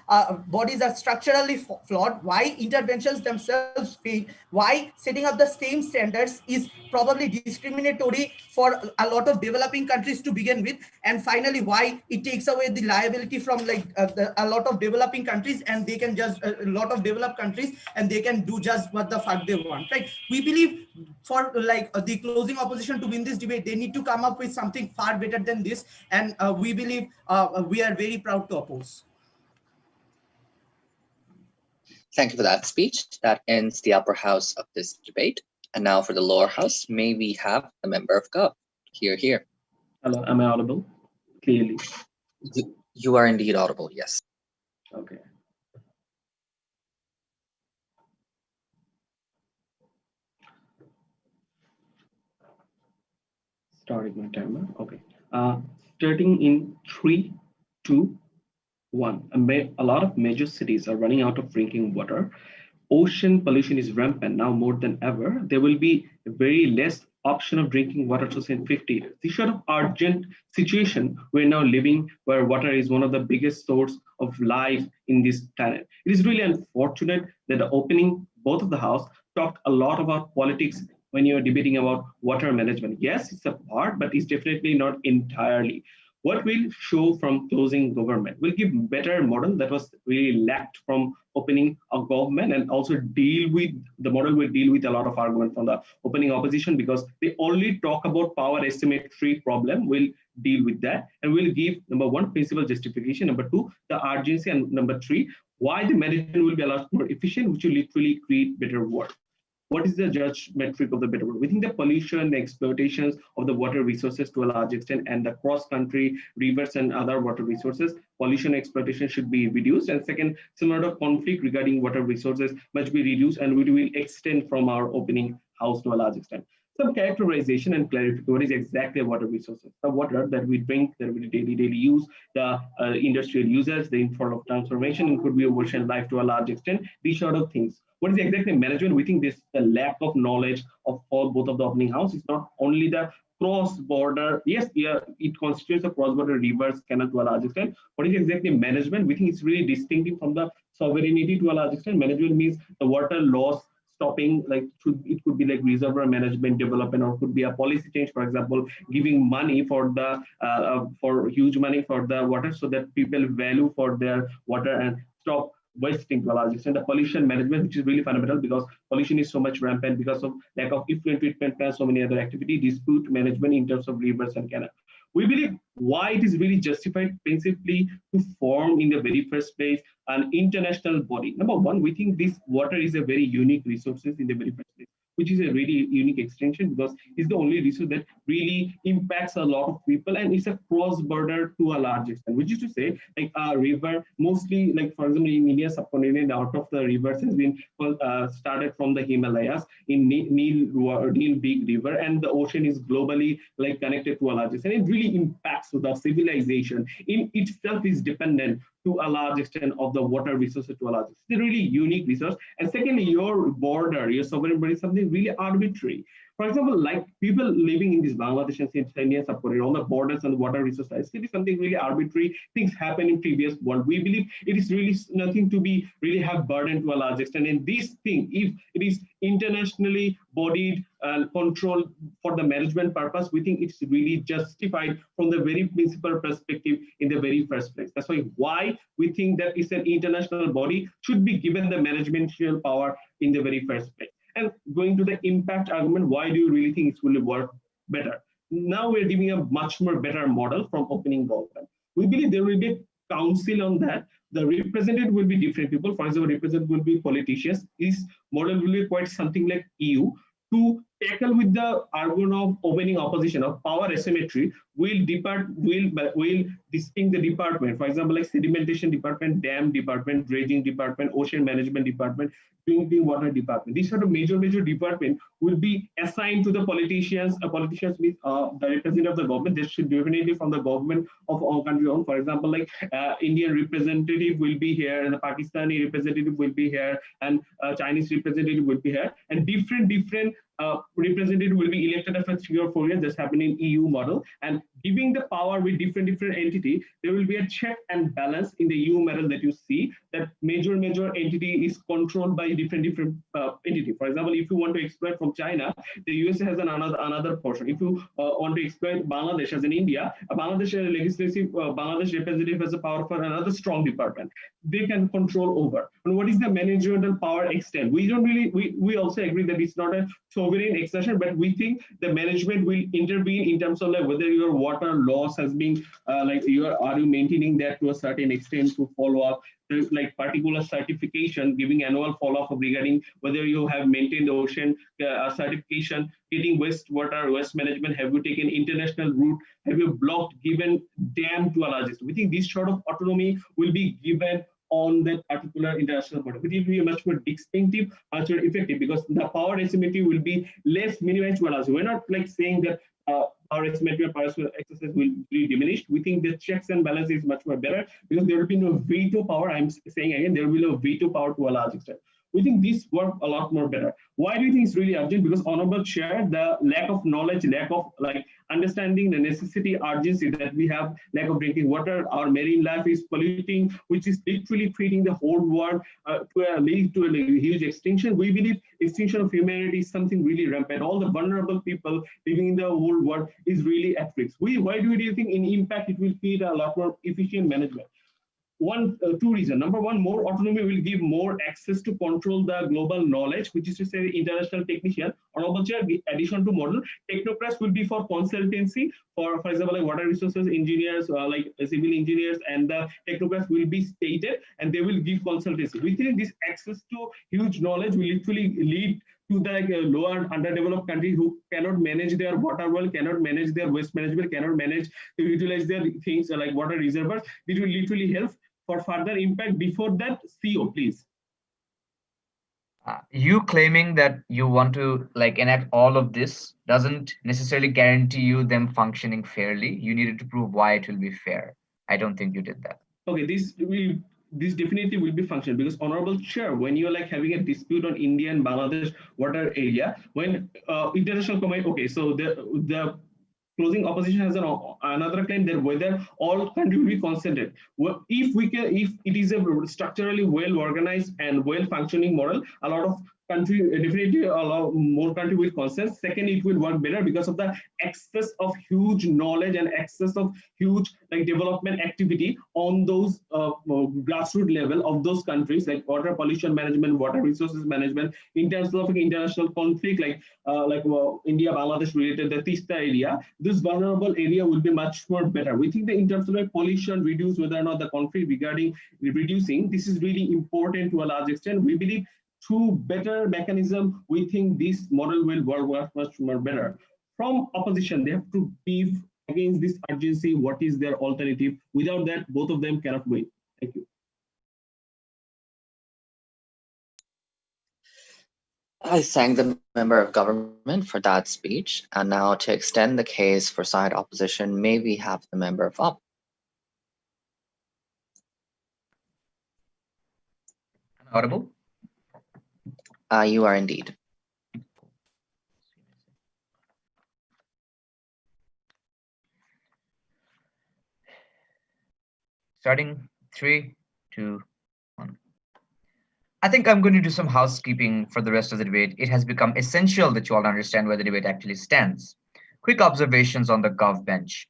bodies are structurally flawed, why interventions themselves fail, why setting up the same standards is probably discriminatory for a lot of developing countries to begin with, and finally why it takes away the liability from a lot of developing countries, and they can just a lot of developed countries, and they can do just what the fuck they want, right? We believe for the closing opposition to win this debate, they need to come up with something far better than this, and we believe we are very proud to oppose. Thank you for that speech. That ends the upper house of this debate. And now for the lower house, may we have a member of GOV? Here, here. Hello, am I audible clearly? You are indeed audible, yes. Okay. Starting my timer. Okay. Starting in 3, 2, 1. A lot of major cities are running out of drinking water. Ocean pollution is rampant now more than ever. There will be very less option of drinking water to in 50 years. This sort of urgent situation we're now living, where water is one of the biggest source of life in this planet. It is really unfortunate that the opening, both of the house, talked a lot about politics when you're debating about water management. Yes, it's a part, but it's definitely not entirely. What we'll show from closing government will give better model that was really lacked from opening a government, and also deal with the model will deal with a lot of argument from the opening opposition, because they only talk about power asymmetry problem. We'll deal with that, and we'll give number 1 principal justification, number 2 the urgency, and number 3 why the management will be a lot more efficient, which will literally create better work. What is the judge metric of the better work? We think the pollution, the exploitations of the water resources to a large extent, and the cross-country rivers and other water resources, pollution exploitation should be reduced. And second, similar to conflict regarding water resources must be reduced, and we will extend from our opening house to a large extent. Some characterization and clarification. What is exactly water resources? The water that we drink, that we daily use, the industrial users, the informal transformation, and could be ocean life to a large extent. These sort of things. What is exactly management? We think this the lack of knowledge of all both of the opening house is not only the cross-border. Yes, yeah, it constitutes a cross-border rivers canal to a large extent. What is exactly management? We think it's really distinctive from the sovereignty to a large extent. Management means the water loss stopping, like it could be like reservoir management development, or could be a policy change, for example, giving money for the for huge money for the water, so that people value for their water and stop wasting to a large extent. The pollution management, which is really fundamental, because pollution is so much rampant because of lack of effluent treatment plants, so many other activities, dispute management in terms of rivers and canals. We believe why it is really justified principally to form in the very first place an international body. Number 1, we think this water is a very unique resources in the very first place, which is a really unique extension, because it's the only resource that really impacts a lot of people, and it's a cross-border to a large extent, which is to say, like a river, mostly like for example in India subcontinent, out of the rivers has been started from the Himalayas in Nile big river, and the ocean is globally like connected to a large extent. It really impacts the civilization in itself is dependent to a large extent of the water resources to a large extent. It's a really unique resource. And secondly, your border, your sovereign border is something really arbitrary. For example, like people living in this Bangladesh and Indian subcontinent on the borders and the water resources, it is something really arbitrary. Things happen in previous world. We believe it is really nothing to be really have burden to a large extent. And this thing, if it is internationally bodied and controlled for the management purpose, we think it's really justified from the very principal perspective in the very first place. That's why we think that it's an international body should be given the managemential power in the very first place. And going to the impact argument, why do you really think it will work better? Now we're giving a much more better model from opening government. We believe there will be a council on that. The representative will be different people. For example, representative will be politicians. This model will be quite something like EU to tackle with the argument of opening opposition of power asymmetry. Will distinct the department. For example, like sedimentation department, dam department, dredging department, ocean management department, drinking water department. These are the major department will be assigned to the politicians. Politicians with the representative of the government. This should definitely from the government of all country own. For example, like Indian representative will be here, and the Pakistani representative will be here, and Chinese representative will be here, and different representative will be elected after 3 or 4 years. That's happening in EU model, and giving the power with different entity. There will be a check and balance in the EU model that you see that major entity is controlled by different entity. For example, if you want to exploit from China, the US has another portion. If you want to exploit Bangladesh as in India, a Bangladesh legislative Bangladesh representative has a power for another strong department. They can control over. And what is the managerial power extent? We don't really. We also agree that it's not a sovereign exertion, but we think the management will intervene in terms of like whether your water loss has been are you maintaining that to a certain extent to follow up. There's like particular certification, giving annual follow-up regarding whether you have maintained the ocean certification, getting waste management, have you taken international route, have you blocked, given dam to a large extent. We think this sort of autonomy will be given on that particular international body. It will be much more distinctive, much more effective, because the power asymmetry will be less minimized to a large. We're not like saying that our asymmetry or power exercise will be diminished. We think the checks and balance is much more better because there will be no veto power. I'm saying again, there will be no veto power to a large extent. We think this work a lot more better. Why do you think it's really urgent? Because Honorable Chair, the lack of knowledge, lack of like understanding the necessity, urgency that we have, lack of drinking water, our marine life is polluting, which is literally creating the whole world lead to a huge extinction. We believe extinction of humanity is something really rampant. All the vulnerable people living in the whole world is really at risk. Why do you think in impact it will create a lot more efficient management? Two reasons. Number one, more autonomy will give more access to control the global knowledge, which is to say the international technician. Honorable Chair, addition to model, technocrats will be for consultancy, for example, like water resources engineers, like civil engineers, and the technocrats will be stated and they will give consultancy. We think this access to huge knowledge will literally lead to the lower underdeveloped countries who cannot manage their water well, cannot manage their waste management, cannot manage to utilize their things like water reservoirs. It will literally help for further impact. Before that, CO, please. You claiming that you want to like enact all of this doesn't necessarily guarantee you them functioning fairly. You needed to prove why it will be fair. I don't think you did that. Okay, this definitely will be functional because Honorable Chair, when you're like having a dispute on India and Bangladesh water area, when international comment, okay, so the closing opposition has another claim that whether all countries will be consented. If it is a structurally well organized and well functioning model, a lot of country definitely allow more country will consent. Second, it will work better because of the excess of huge knowledge and excess of huge like development activity on those grassroots level of those countries, like water pollution management, water resources management, in terms of international conflict like India Bangladesh related the Tista area. This vulnerable area will be much more better. We think that in terms of like pollution reduce, whether or not the conflict regarding reducing, this is really important to a large extent. We believe through better mechanism, we think this model will work much more better. From opposition, they have to beef against this urgency. What is their alternative? Without that, both of them cannot win. Thank you. I thank the member of government for that speech. And now to extend the case for side opposition, may we have the member of up? Audible? You are indeed. Starting 3, 2, 1. I think I'm going to do some housekeeping for the rest of the debate. It has become essential that you all understand where the debate actually stands. Quick observations on the Gov bench.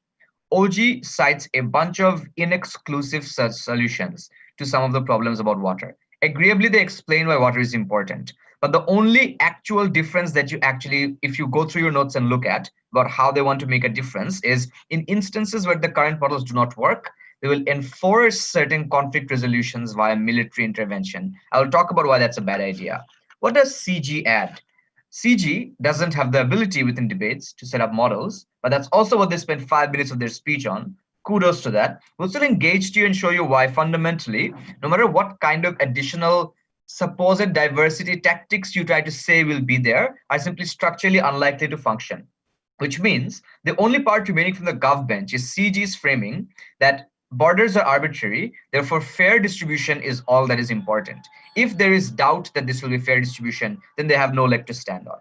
OG cites a bunch of inexclusive solutions to some of the problems about water. Agreeably, they explain why water is important. But the only actual difference that you actually, if you go through your notes and look at about how they want to make a difference, is in instances where the current models do not work, They will enforce certain conflict resolutions via military intervention. I will talk about why that's a bad idea. What does CG add? CG doesn't have the ability within debates to set up models, but that's also what they spend 5 minutes of their speech on. Kudos to that. We'll still engage you and show you why fundamentally, no matter what kind of additional supposed diversity tactics you try to say will be there, are simply structurally unlikely to function. Which means the only part remaining from the gov bench is CG's framing that borders are arbitrary, therefore fair distribution is all that is important. If there is doubt that this will be fair distribution, then they have no leg to stand on.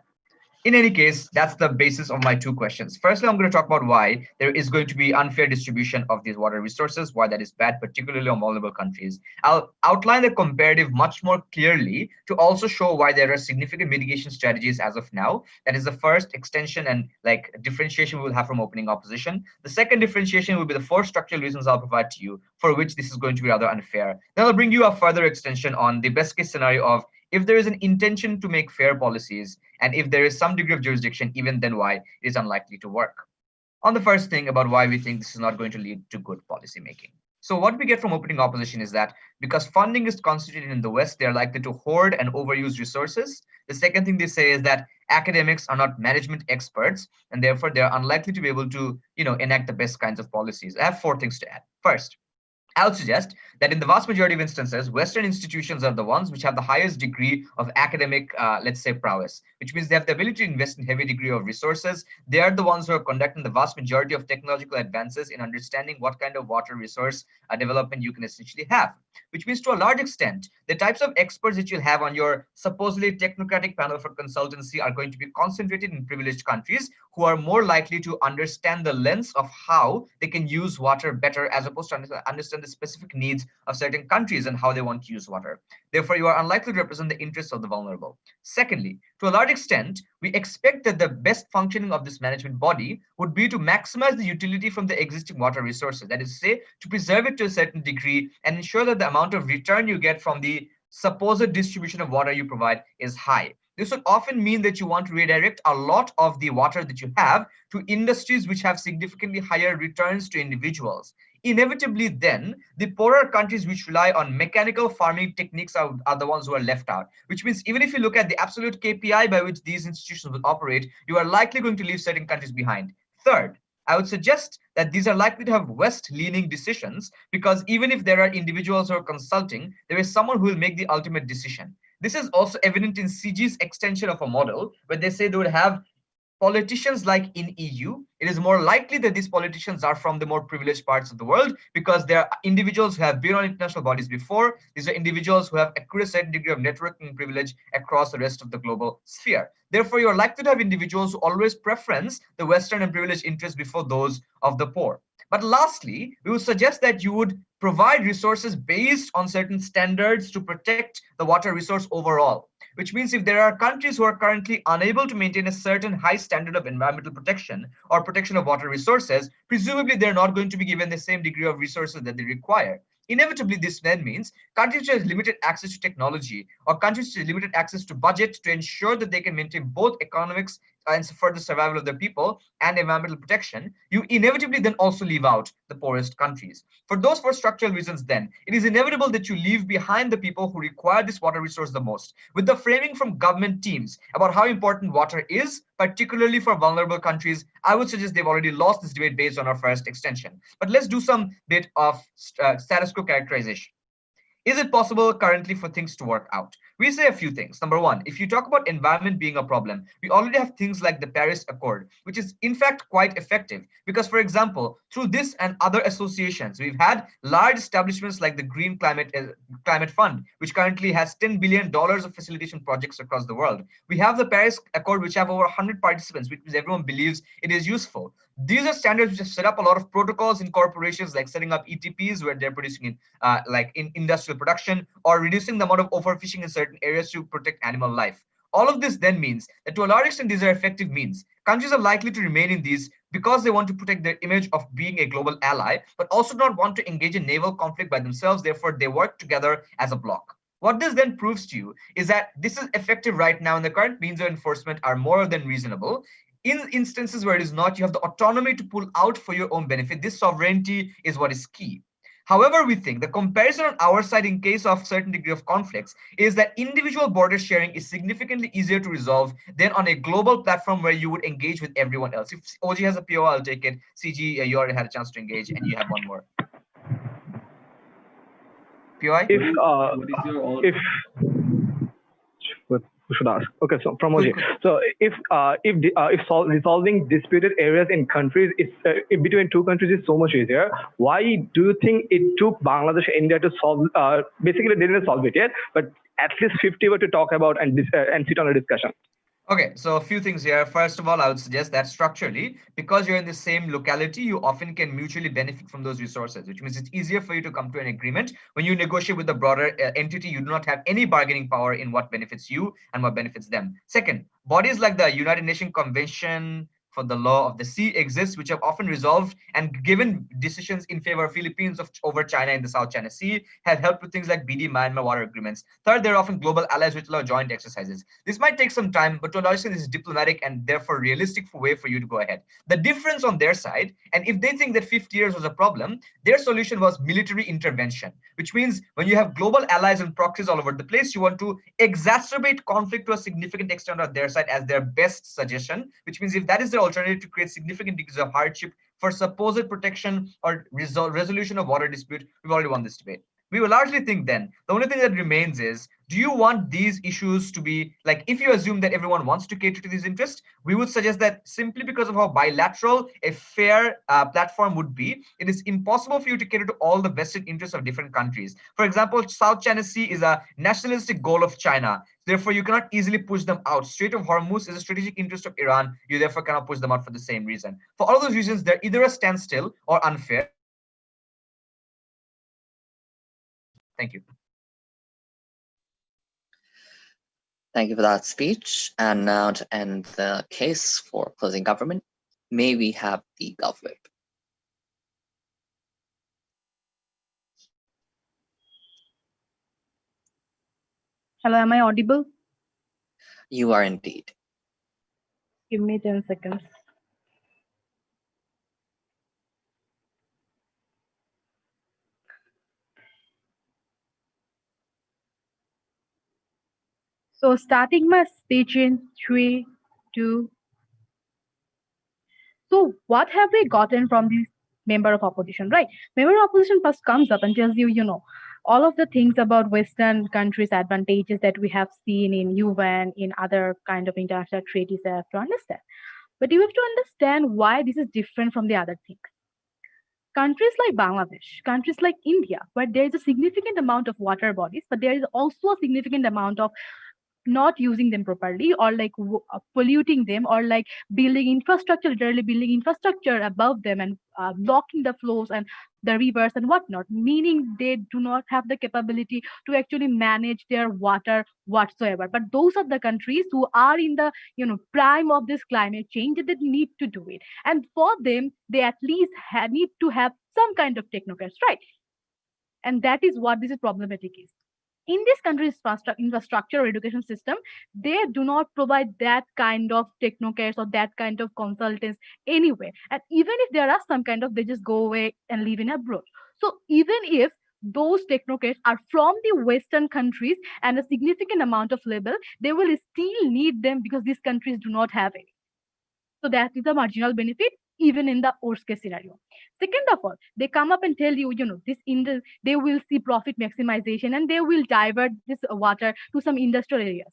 In any case, that's the basis of my two questions. Firstly, I'm going to talk about why there is going to be unfair distribution of these water resources, why that is bad, particularly on vulnerable countries. I'll outline the comparative much more clearly to also show why there are significant mitigation strategies as of now. That is the first extension and differentiation we will have from opening opposition. The second differentiation will be the four structural reasons I'll provide to you for which this is going to be rather unfair. Then I'll bring you a further extension on the best case scenario of if there is an intention to make fair policies, and if there is some degree of jurisdiction, even then why it is unlikely to work. On the first thing about why we think this is not going to lead to good policy making. So what we get from opening opposition is that because funding is concentrated in the West, they're likely to hoard and overuse resources. The second thing they say is that academics are not management experts, and therefore they're unlikely to be able to enact the best kinds of policies. I have four things to add. First, I would suggest that in the vast majority of instances, Western institutions are the ones which have the highest degree of academic, let's say, prowess, which means they have the ability to invest in heavy degree of resources. They are the ones who are conducting the vast majority of technological advances in understanding what kind of water resource development you can essentially have, which means to a large extent, the types of experts that you'll have on your supposedly technocratic panel for consultancy are going to be concentrated in privileged countries who are more likely to understand the lens of how they can use water better as opposed to understand the specific needs of certain countries and how they want to use water. Therefore, you are unlikely to represent the interests of the vulnerable. Secondly, to a large extent, we expect that the best functioning of this management body would be to maximize the utility from the existing water resources. That is to say, to preserve it to a certain degree and ensure that the amount of return you get from the supposed distribution of water you provide is high. This would often mean that you want to redirect a lot of the water that you have to industries which have significantly higher returns to individuals. Inevitably, then, the poorer countries which rely on mechanical farming techniques are the ones who are left out, which means even if you look at the absolute KPI by which these institutions will operate, you are likely going to leave certain countries behind. Third, I would suggest that these are likely to have West-leaning decisions because even if there are individuals who are consulting, there is someone who will make the ultimate decision. This is also evident in CG's extension of a model where they say they would have politicians like in EU. It is more likely that these politicians are from the more privileged parts of the world because they are individuals who have been on international bodies before. These are individuals who have accrued a certain degree of networking privilege across the rest of the global sphere. Therefore, you are likely to have individuals who always preference the Western and privileged interests before those of the poor. But lastly, we would suggest that you would provide resources based on certain standards to protect the water resource overall, which means if there are countries who are currently unable to maintain a certain high standard of environmental protection or protection of water resources, presumably they're not going to be given the same degree of resources that they require. Inevitably, this then means countries which have limited access to technology or countries which have limited access to budget to ensure that they can maintain both economics and for the survival of their people and environmental protection, you inevitably then also leave out the poorest countries. For those four structural reasons then, it is inevitable that you leave behind the people who require this water resource the most. With the framing from government teams about how important water is, particularly for vulnerable countries, I would suggest they've already lost this debate based on our first extension. But let's do some bit of status quo characterization. Is it possible currently for things to work out? We say a few things. Number one, if you talk about environment being a problem, we already have things like the Paris Accord, which is in fact quite effective. Because, for example, through this and other associations, we've had large establishments like the Green Climate Fund, which currently has $10 billion of facilitation projects across the world. We have the Paris Accord, which have over 100 participants, which means everyone believes it is useful. These are standards which have set up a lot of protocols in corporations, like setting up ETPs where they're producing in industrial production or reducing the amount of overfishing in certain areas to protect animal life. All of this then means that to a large extent, these are effective means. Countries are likely to remain in these because they want to protect their image of being a global ally, but also not want to engage in naval conflict by themselves. Therefore, they work together as a bloc. What this then proves to you is that this is effective right now, and the current means of enforcement are more than reasonable. In instances where it is not, you have the autonomy to pull out for your own benefit. This sovereignty is what is key. However, we think the comparison on our side in case of certain degree of conflicts is that individual border sharing is significantly easier to resolve than on a global platform where you would engage with everyone else. If OG has a PO, I'll take it. CG, you already had a chance to engage, and you have one more. POI? If who should ask? Okay, so from OJ. So if resolving disputed areas in countries is between two countries is so much easier, why do you think it took Bangladesh and India to solve? Basically, they didn't solve it yet, but at least 50 were to talk about and sit on a discussion. Okay, so a few things here. First of all, I would suggest that structurally, because you're in the same locality, you often can mutually benefit from those resources, which means it's easier for you to come to an agreement. When you negotiate with the broader entity, you do not have any bargaining power in what benefits you and what benefits them. Second, bodies like the United Nations Convention for the Law of the Sea exist, which have often resolved and given decisions in favor of Philippines over China in the South China Sea, have helped with things like BD Myanmar water agreements. Third, they're often global allies which allow joint exercises. This might take some time, but to a large extent, this is diplomatic and therefore realistic way for you to go ahead. The difference on their side, and if they think that 50 years was a problem, their solution was military intervention, which means when you have global allies and proxies all over the place, you want to exacerbate conflict to a significant extent on their side as their best suggestion, which means if that is their alternative to create significant degrees of hardship for supposed protection or resolution of water dispute, we've already won this debate. We will largely think then the only thing that remains is, do you want these issues to be like, if you assume that everyone wants to cater to these interests, we would suggest that simply because of how bilateral a fair platform would be, it is impossible for you to cater to all the vested interests of different countries. For example, South China Sea is a nationalistic goal of China. Therefore, you cannot easily push them out. Strait of Hormuz is a strategic interest of Iran. You therefore cannot push them out for the same reason. For all those reasons, they're either a standstill or unfair. Thank you. Thank you for that speech. And now to end the case for closing government, may we have the Gov Whip. Hello, am I audible? You are indeed. Give me 10 seconds. So starting my speech in 3, 2. So what have we gotten from this member of opposition, right? Member of opposition first comes up and tells you, all of the things about Western countries' advantages that we have seen in UN, in other kind of international treaties that I have to understand. But you have to understand why this is different from the other things. Countries like Bangladesh, countries like India, where there is a significant amount of water bodies, but there is also a significant amount of not using them properly, or like polluting them, or like building infrastructure, literally building infrastructure above them and blocking the flows and the rivers and whatnot, meaning they do not have the capability to actually manage their water whatsoever. But those are the countries who are in the prime of this climate change that need to do it, and for them they at least need to have some kind of technocrats, right? And that is what this is problematic is. In this country's infrastructure or education system, they do not provide that kind of technocrats or that kind of consultants anyway. And even if there are some kind of, they just go away and live in abroad. So even if those technocrats are from the Western countries and a significant amount of level, they will still need them because these countries do not have it. So that is a marginal benefit, even in the worst case scenario. Second of all, they come up and tell you, they will see profit maximization and they will divert this water to some industrial areas.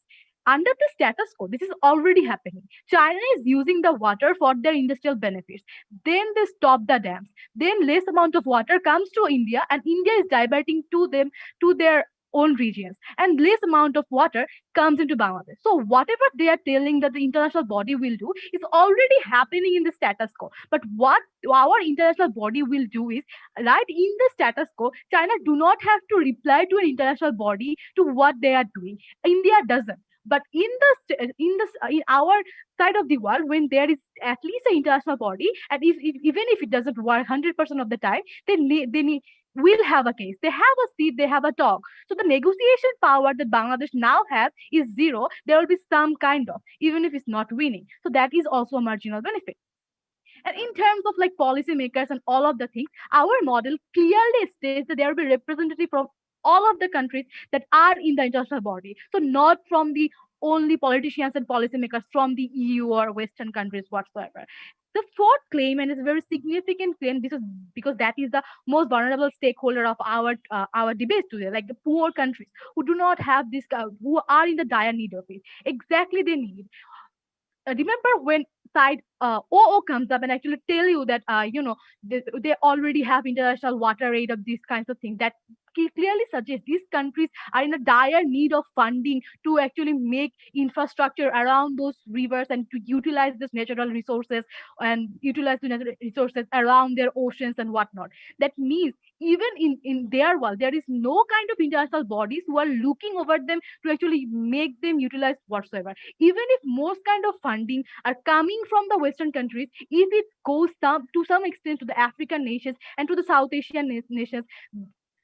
Under the status quo, this is already happening. China is using the water for their industrial benefits. Then they stop the dams. Then less amount of water comes to India, and India is diverting to them, to their own regions, and less amount of water comes into Bangladesh. So whatever they are telling that the international body will do is already happening in the status quo. But what our international body will do is, right in the status quo, China do not have to reply to an international body to what they are doing. India doesn't. But in our side of the world, when there is at least an international body, and even if it doesn't work 100% of the time, they will have a case. They have a seat, they have a talk. So the negotiation power that Bangladesh now have is zero. There will be some kind of, even if it's not winning. So that is also a marginal benefit. And in terms of like policymakers and all of the things, our model clearly states that there will be representative from all of the countries that are in the international body. So not from the only politicians and policymakers from the EU or Western countries whatsoever. The fourth claim, and it's a very significant claim, this is because that is the most vulnerable stakeholder of our debates today, like the poor countries who do not have this, who are in the dire need of it. Exactly, they need. Remember when side OO comes up and actually tell you that they already have international water aid of these kinds of things, that clearly suggests these countries are in a dire need of funding to actually make infrastructure around those rivers and to utilize these natural resources and utilize the natural resources around their oceans and whatnot. That means even in their world, there is no kind of international bodies who are looking over them to actually make them utilize whatsoever. Even if most kind of funding are coming from the Western countries, if it goes to some extent to the African nations and to the South Asian nations,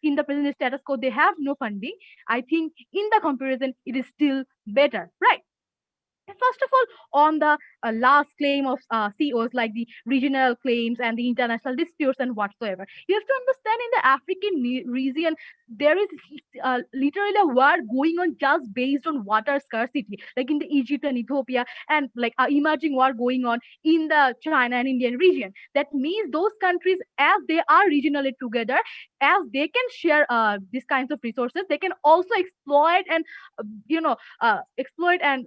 in the present status quo, they have no funding. I think in the comparison, it is still better, right? First of all, on the last claim of CEOs, like the regional claims and the international disputes and whatsoever, you have to understand in the African region, there is literally a war going on just based on water scarcity, like in the Egypt and Ethiopia, and like emerging war going on in the China and Indian region. That means those countries, as they are regionally together, as they can share these kinds of resources, they can also exploit and exploit and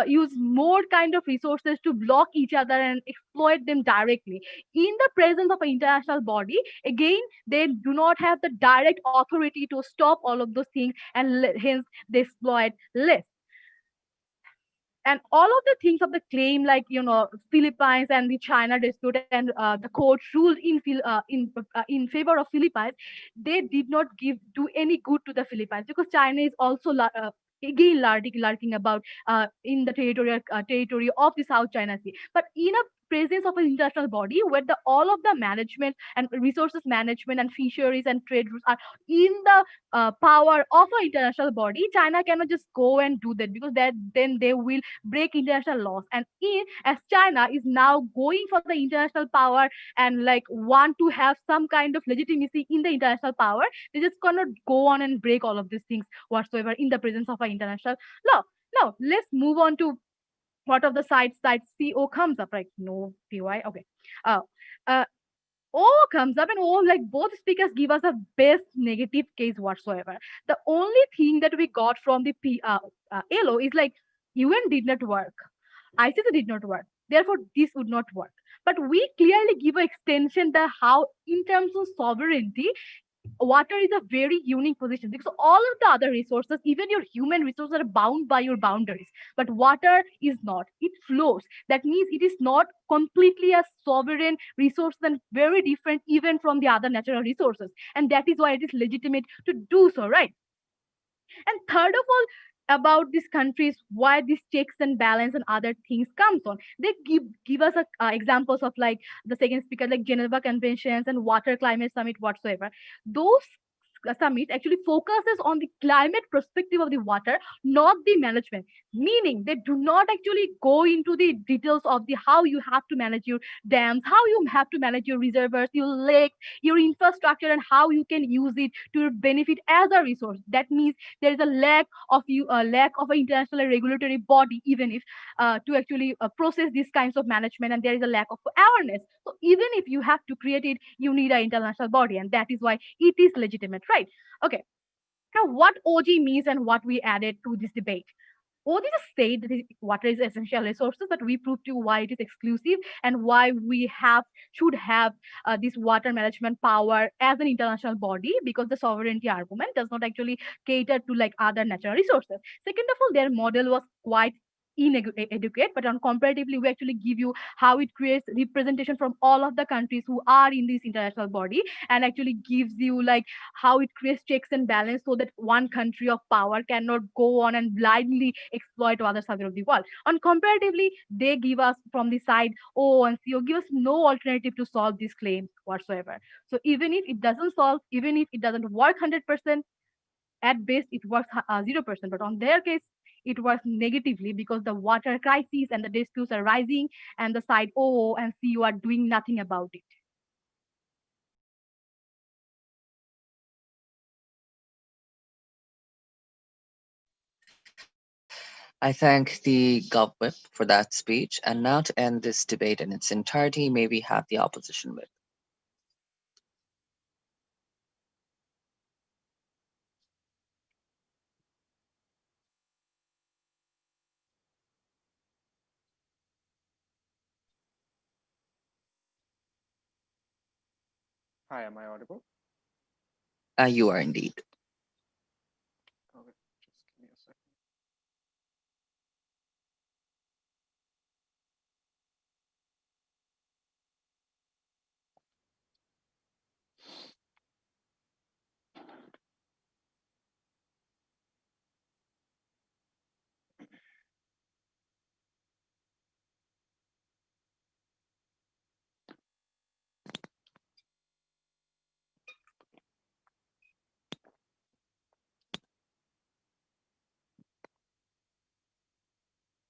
use more kind of resources to block each other and exploit them directly. In the presence of an international body, again, they do not have the direct authority to stop all of those things, and hence they exploit less. And all of the things of the claim, like Philippines and the China dispute, and the court ruled in favor of Philippines, they did not do any good to the Philippines, because China is also again lurking about in the territory of the South China Sea. But in a presence of an international body where all of the management and resources management and fisheries and trade routes are in the power of an international body, China cannot just go and do that, because then they will break international laws. And as China is now going for the international power and like want to have some kind of legitimacy in the international power, they just cannot go on and break all of these things whatsoever in the presence of an international law. Now let's move on to what of the side CO comes up, like no TY. Okay. O comes up, and like both speakers give us a best negative case whatsoever. The only thing that we got from the LO is like UN did not work, ICC did not work, therefore this would not work. But we clearly give an extension that how in terms of sovereignty, water is a very unique position, because all of the other resources, even your human resources, are bound by your boundaries, but water is not. It flows. That means it is not completely a sovereign resource and very different even from the other natural resources, and that is why it is legitimate to do so, right? And third of all, about these countries, why these checks and balance and other things comes on, they give us examples of like the second speaker, like Geneva Conventions and Water Climate Summit whatsoever. Those summit actually focuses on the climate perspective of the water, not the management. Meaning they do not actually go into the details of the how you have to manage your dams, how you have to manage your reservoirs, your lakes, your infrastructure, and how you can use it to benefit as a resource. That means there is a lack of an international regulatory body, even if to actually process these kinds of management, and there is a lack of awareness. So even if you have to create it, you need an international body, and that is why it is legitimate, right? Okay. Now, what OG means and what we added to this debate. OG just said that water is essential resources, but we proved to why it is exclusive and why we should have this water management power as an international body, because the sovereignty argument does not actually cater to like other natural resources. Second of all, their model was quite inadequate, but on comparatively, we actually give you how it creates representation from all of the countries who are in this international body, and actually gives you like how it creates checks and balance, so that one country of power cannot go on and blindly exploit other sides of the world. On comparatively, they give us from the side O and CO, give us no alternative to solve these claims whatsoever. So even if it doesn't solve, even if it doesn't work 100%, at best it works 0%. But on their case, it works negatively because the water crisis and the disputes are rising, and the side O and CU are doing nothing about it. I thank the GovWhip for that speech. And now to end this debate in its entirety, may we have the opposition whip. Hi, am I audible? You are indeed. Okay, just give me a second.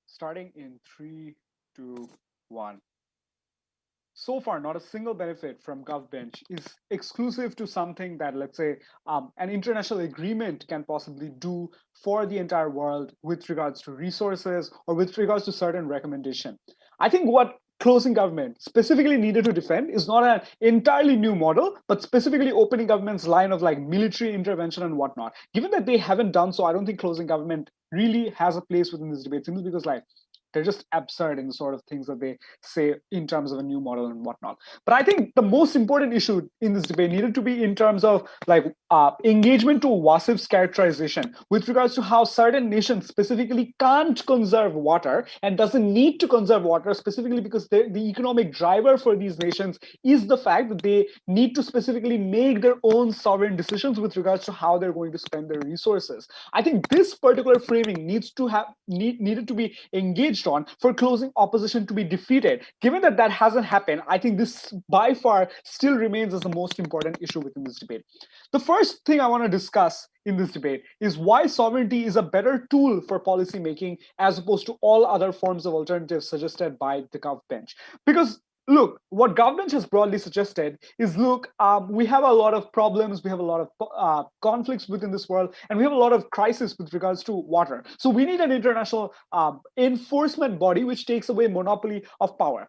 Starting in 3, 2, 1. So far, not a single benefit from GovBench is exclusive to something that, let's say, an international agreement can possibly do for the entire world with regards to resources or with regards to certain recommendation. I think what closing government specifically needed to defend is not an entirely new model, but specifically opening government's line of like military intervention and whatnot. Given that they haven't done so, I don't think closing government really has a place within this debate, simply because like they're just absurd in the sort of things that they say in terms of a new model and whatnot. But I think the most important issue in this debate needed to be in terms of like engagement to Wasif's characterization with regards to how certain nations specifically can't conserve water and doesn't need to conserve water specifically because the economic driver for these nations is the fact that they need to specifically make their own sovereign decisions with regards to how they're going to spend their resources. I think this particular framing needed to be engaged on for closing opposition to be defeated. Given that that hasn't happened, I think this by far still remains as the most important issue within this debate. The first thing I want to discuss in this debate is why sovereignty is a better tool for policy making as opposed to all other forms of alternatives suggested by the GovBench. Because look, what GovBench has broadly suggested is, look, we have a lot of problems, we have a lot of conflicts within this world, and we have a lot of crisis with regards to water. So we need an international enforcement body which takes away monopoly of power.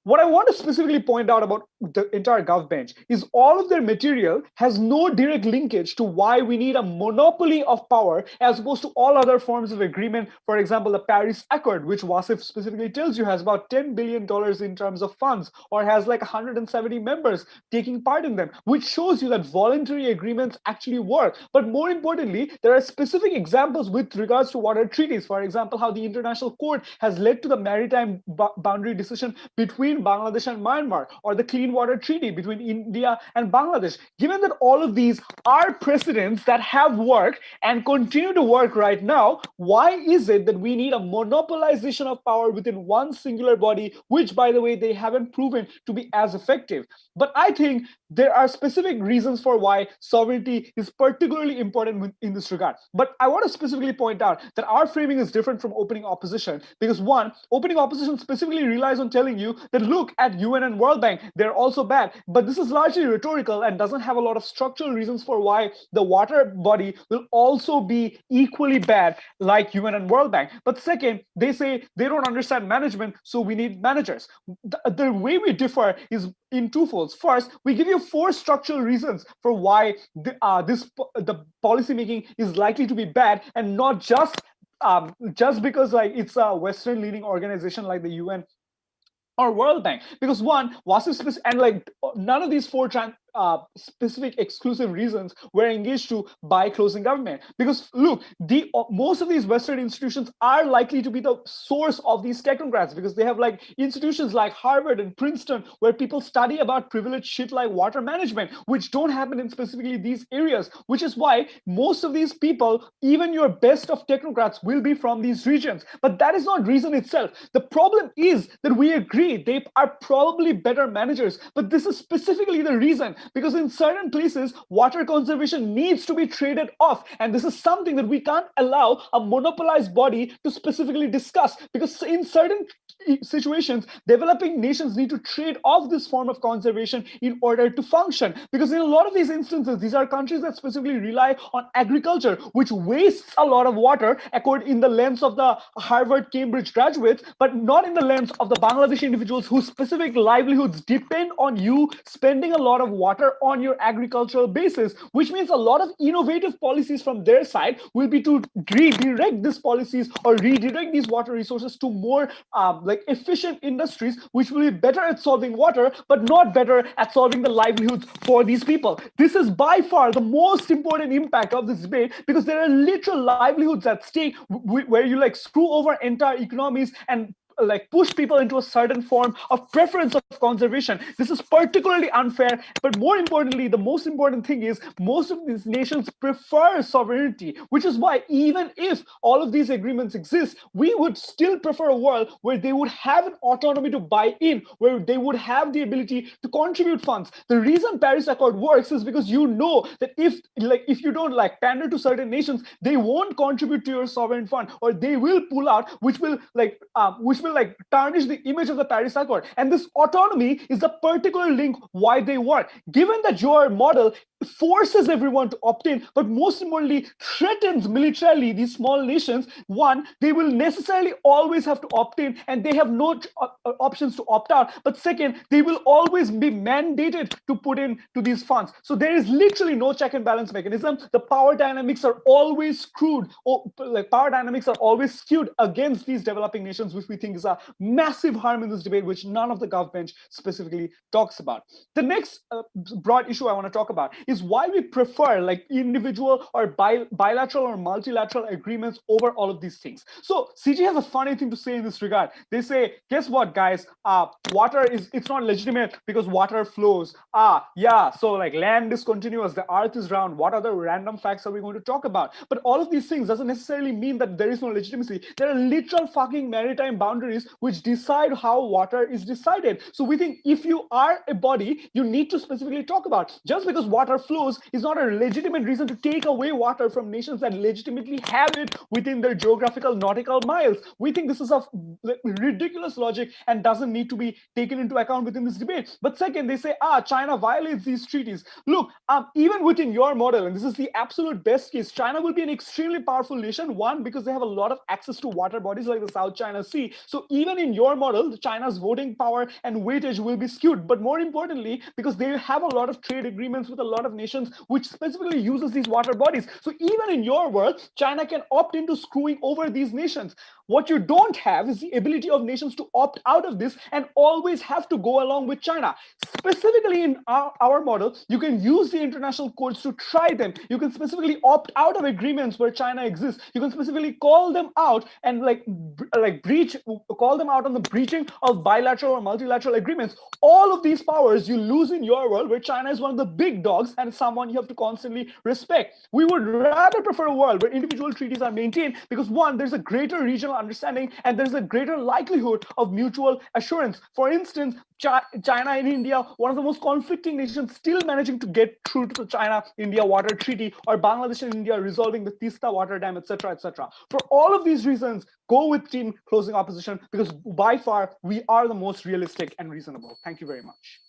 What I want to specifically point out about the entire GovBench is all of their material has no direct linkage to why we need a monopoly of power as opposed to all other forms of agreement. For example, the Paris Accord, which Wasif specifically tells you has about $10 billion in terms of funds or has like 170 members taking part in them, which shows you that voluntary agreements actually work. But more importantly, there are specific examples with regards to water treaties. For example, how the International Court has led to the maritime boundary decision between Bangladesh and Myanmar, or the Clean Water Treaty between India and Bangladesh. Given that all of these are precedents that have worked and continue to work right now, why is it that we need a monopolization of power within one singular body, which, by the way, they haven't proven to be as effective? But I think there are specific reasons for why sovereignty is particularly important in this regard. But I want to specifically point out that our framing is different from opening opposition because, one, opening opposition specifically relies on telling you that look at UN and World Bank, they're also bad. But this is largely rhetorical and doesn't have a lot of structural reasons for why the water body will also be equally bad like UN and World Bank. But second, they say they don't understand management, so we need managers. The way we differ is in two folds. First, we give you 4 structural reasons for why the policy making is likely to be bad, and not just because like it's a Western leading organization like the UN or World Bank. Because one, Wasif and like none of these 4 specific exclusive reasons were engaged to by closing government. Because look, most of these Western institutions are likely to be the source of these technocrats, because they have like institutions like Harvard and Princeton where people study about privileged shit like water management, which don't happen in specifically these areas, which is why most of these people, even your best of technocrats, will be from these regions. But that is not reason itself. The problem is that we agree they are probably better managers, but this is specifically the reason because in certain places, water conservation needs to be traded off. And this is something that we can't allow a monopolized body to specifically discuss, because in certain situations, developing nations need to trade off this form of conservation in order to function. Because in a lot of these instances, these are countries that specifically rely on agriculture, which wastes a lot of water, according in the lens of the Harvard, Cambridge graduates, but not in the lens of the Bangladeshi individuals whose specific livelihoods depend on you spending a lot of water on your agricultural basis, which means a lot of innovative policies from their side will be to redirect these policies or redirect these water resources to more like efficient industries, which will be better at solving water, but not better at solving the livelihoods for these people. This is by far the most important impact of this debate, because there are literal livelihoods at stake where you like screw over entire economies and like push people into a certain form of preference of conservation. This is particularly unfair, but more importantly, the most important thing is most of these nations prefer sovereignty, which is why even if all of these agreements exist, we would still prefer a world where they would have an autonomy to buy in, where they would have the ability to contribute funds. The reason Paris Accord works is because you know that if you don't like pander to certain nations, they won't contribute to your sovereign fund, or they will pull out, which will tarnish the image of the Paris Accord. And this autonomy is the particular link why they work. Given that your model forces everyone to opt in, but most importantly threatens militarily these small nations, one, they will necessarily always have to opt in and they have no options to opt out. But second, they will always be mandated to put in to these funds. So there is literally no check and balance mechanism. The power dynamics are always skewed against these developing nations, which we think is a massive harm in this debate, which none of the gov bench specifically talks about. The next broad issue I want to talk about is why we prefer like individual or bilateral or multilateral agreements over all of these things. So CG has a funny thing to say in this regard. They say, guess what, guys? Water it's not legitimate because water flows. Yeah, so like land is continuous, the earth is round. What other random facts are we going to talk about? But all of these things doesn't necessarily mean that there is no legitimacy. There are literal fucking maritime boundaries which decide how water is decided. So we think if you are a body, you need to specifically talk about. Just because water flows is not a legitimate reason to take away water from nations that legitimately have it within their geographical nautical miles. We think this is a ridiculous logic and doesn't need to be taken into account within this debate. But second, they say, China violates these treaties. Look, even within your model, and this is the absolute best case, China will be an extremely powerful nation. One, because they have a lot of access to water bodies like the South China Sea. So even in your model, China's voting power and weightage will be skewed. But more importantly, because they have a lot of trade agreements with a lot of nations which specifically uses these water bodies. So even in your world, China can opt into screwing over these nations. What you don't have is the ability of nations to opt out of this and always have to go along with China. Specifically in our model, you can use the international courts to try them. You can specifically opt out of agreements where China exists. You can specifically call them out and call them out on the breaching of bilateral or multilateral agreements. All of these powers you lose in your world where China is one of the big dogs and someone you have to constantly respect. We would rather prefer a world where individual treaties are maintained because one, there's a greater regional understanding and there's a greater likelihood of mutual assurance. For instance, China and India, one of the most conflicting nations, still managing to get through to the China-India water treaty, or Bangladesh and India resolving the Tista water dam, etc., etc. For all of these reasons, go with team closing opposition because by far we are the most realistic and reasonable. Thank you very much.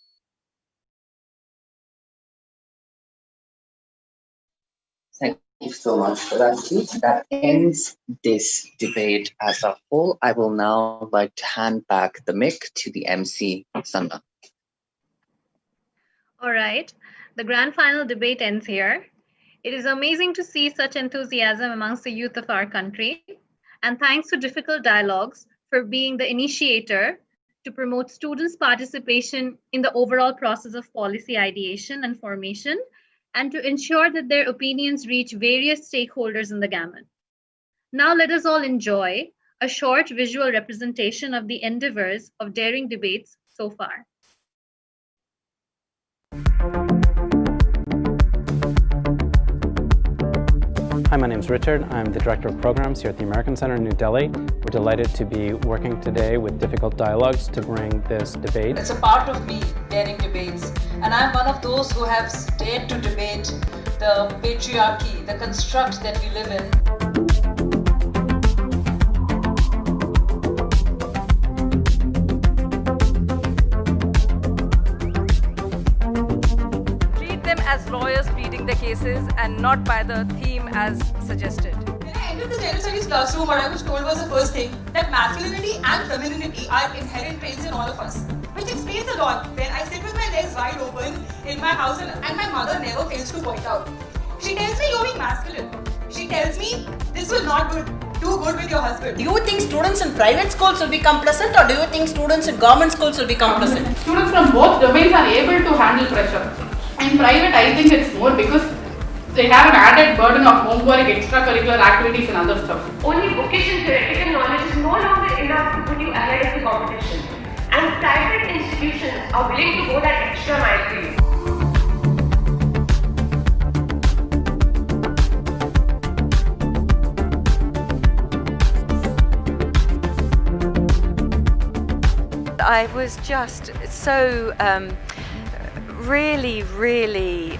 Thank you so much for that speech. That ends this debate as a whole. I will now like to hand back the mic to the MC, Sanna. All right, the grand final debate ends here. It is amazing to see such enthusiasm amongst the youth of our country. And thanks to Difficult Dialogues for being the initiator to promote students' participation in the overall process of policy ideation and formation, and to ensure that their opinions reach various stakeholders in the gamut. Now let us all enjoy a short visual representation of the endeavors of daring debates so far. Hi, my name is Richard. I'm the Director of Programs here at the American Center in New Delhi. We're delighted to be working today with Difficult Dialogues to bring this debate. It's a part of me, daring debates. And I'm one of those who have dared to debate the patriarchy, the construct that we live in. As lawyers pleading the cases and not by the theme as suggested. When I entered the general studies classroom, what I was told was the first thing, that masculinity and femininity are inherent traits in all of us, which explains a lot. Then I sit with my legs wide open in my house and my mother never fails to point out. She tells me you're being masculine. She tells me this will not do good with your husband. Do you think students in private schools will become pleasant, or do you think students in government schools will become pleasant? Students from both domains are able to handle pressure. In private, I think it's more because they have an added burden of homework, extracurricular activities and other stuff. Only bookish and theoretical knowledge is no longer enough to put you ahead of the competition. And private institutions are willing to go that extra mile for you. I was just so really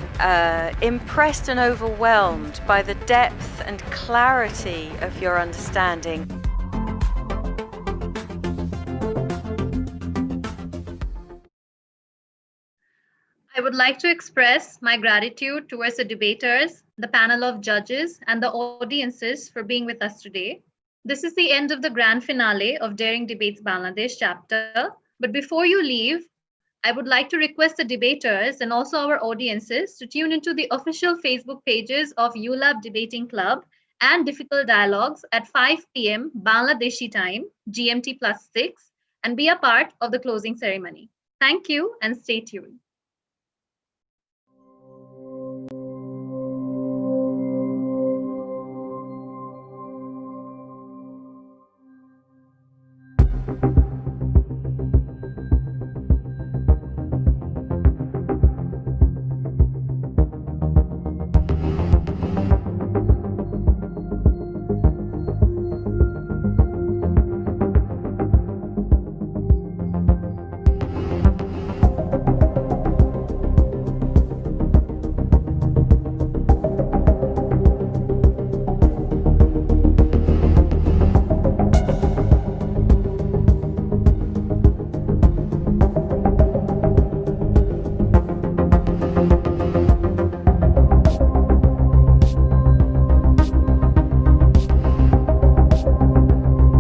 impressed and overwhelmed by the depth and clarity of your understanding. I would like to express my gratitude towards the debaters, the panel of judges, and the audiences for being with us today. This is the end of the grand finale of Daring Debates Bangladesh chapter. But before you leave, I would like to request the debaters and also our audiences to tune into the official Facebook pages of ULAB Debating Club and Difficult Dialogues at 5 p.m. Bangladeshi time, GMT +6, and be a part of the closing ceremony. Thank you and stay tuned.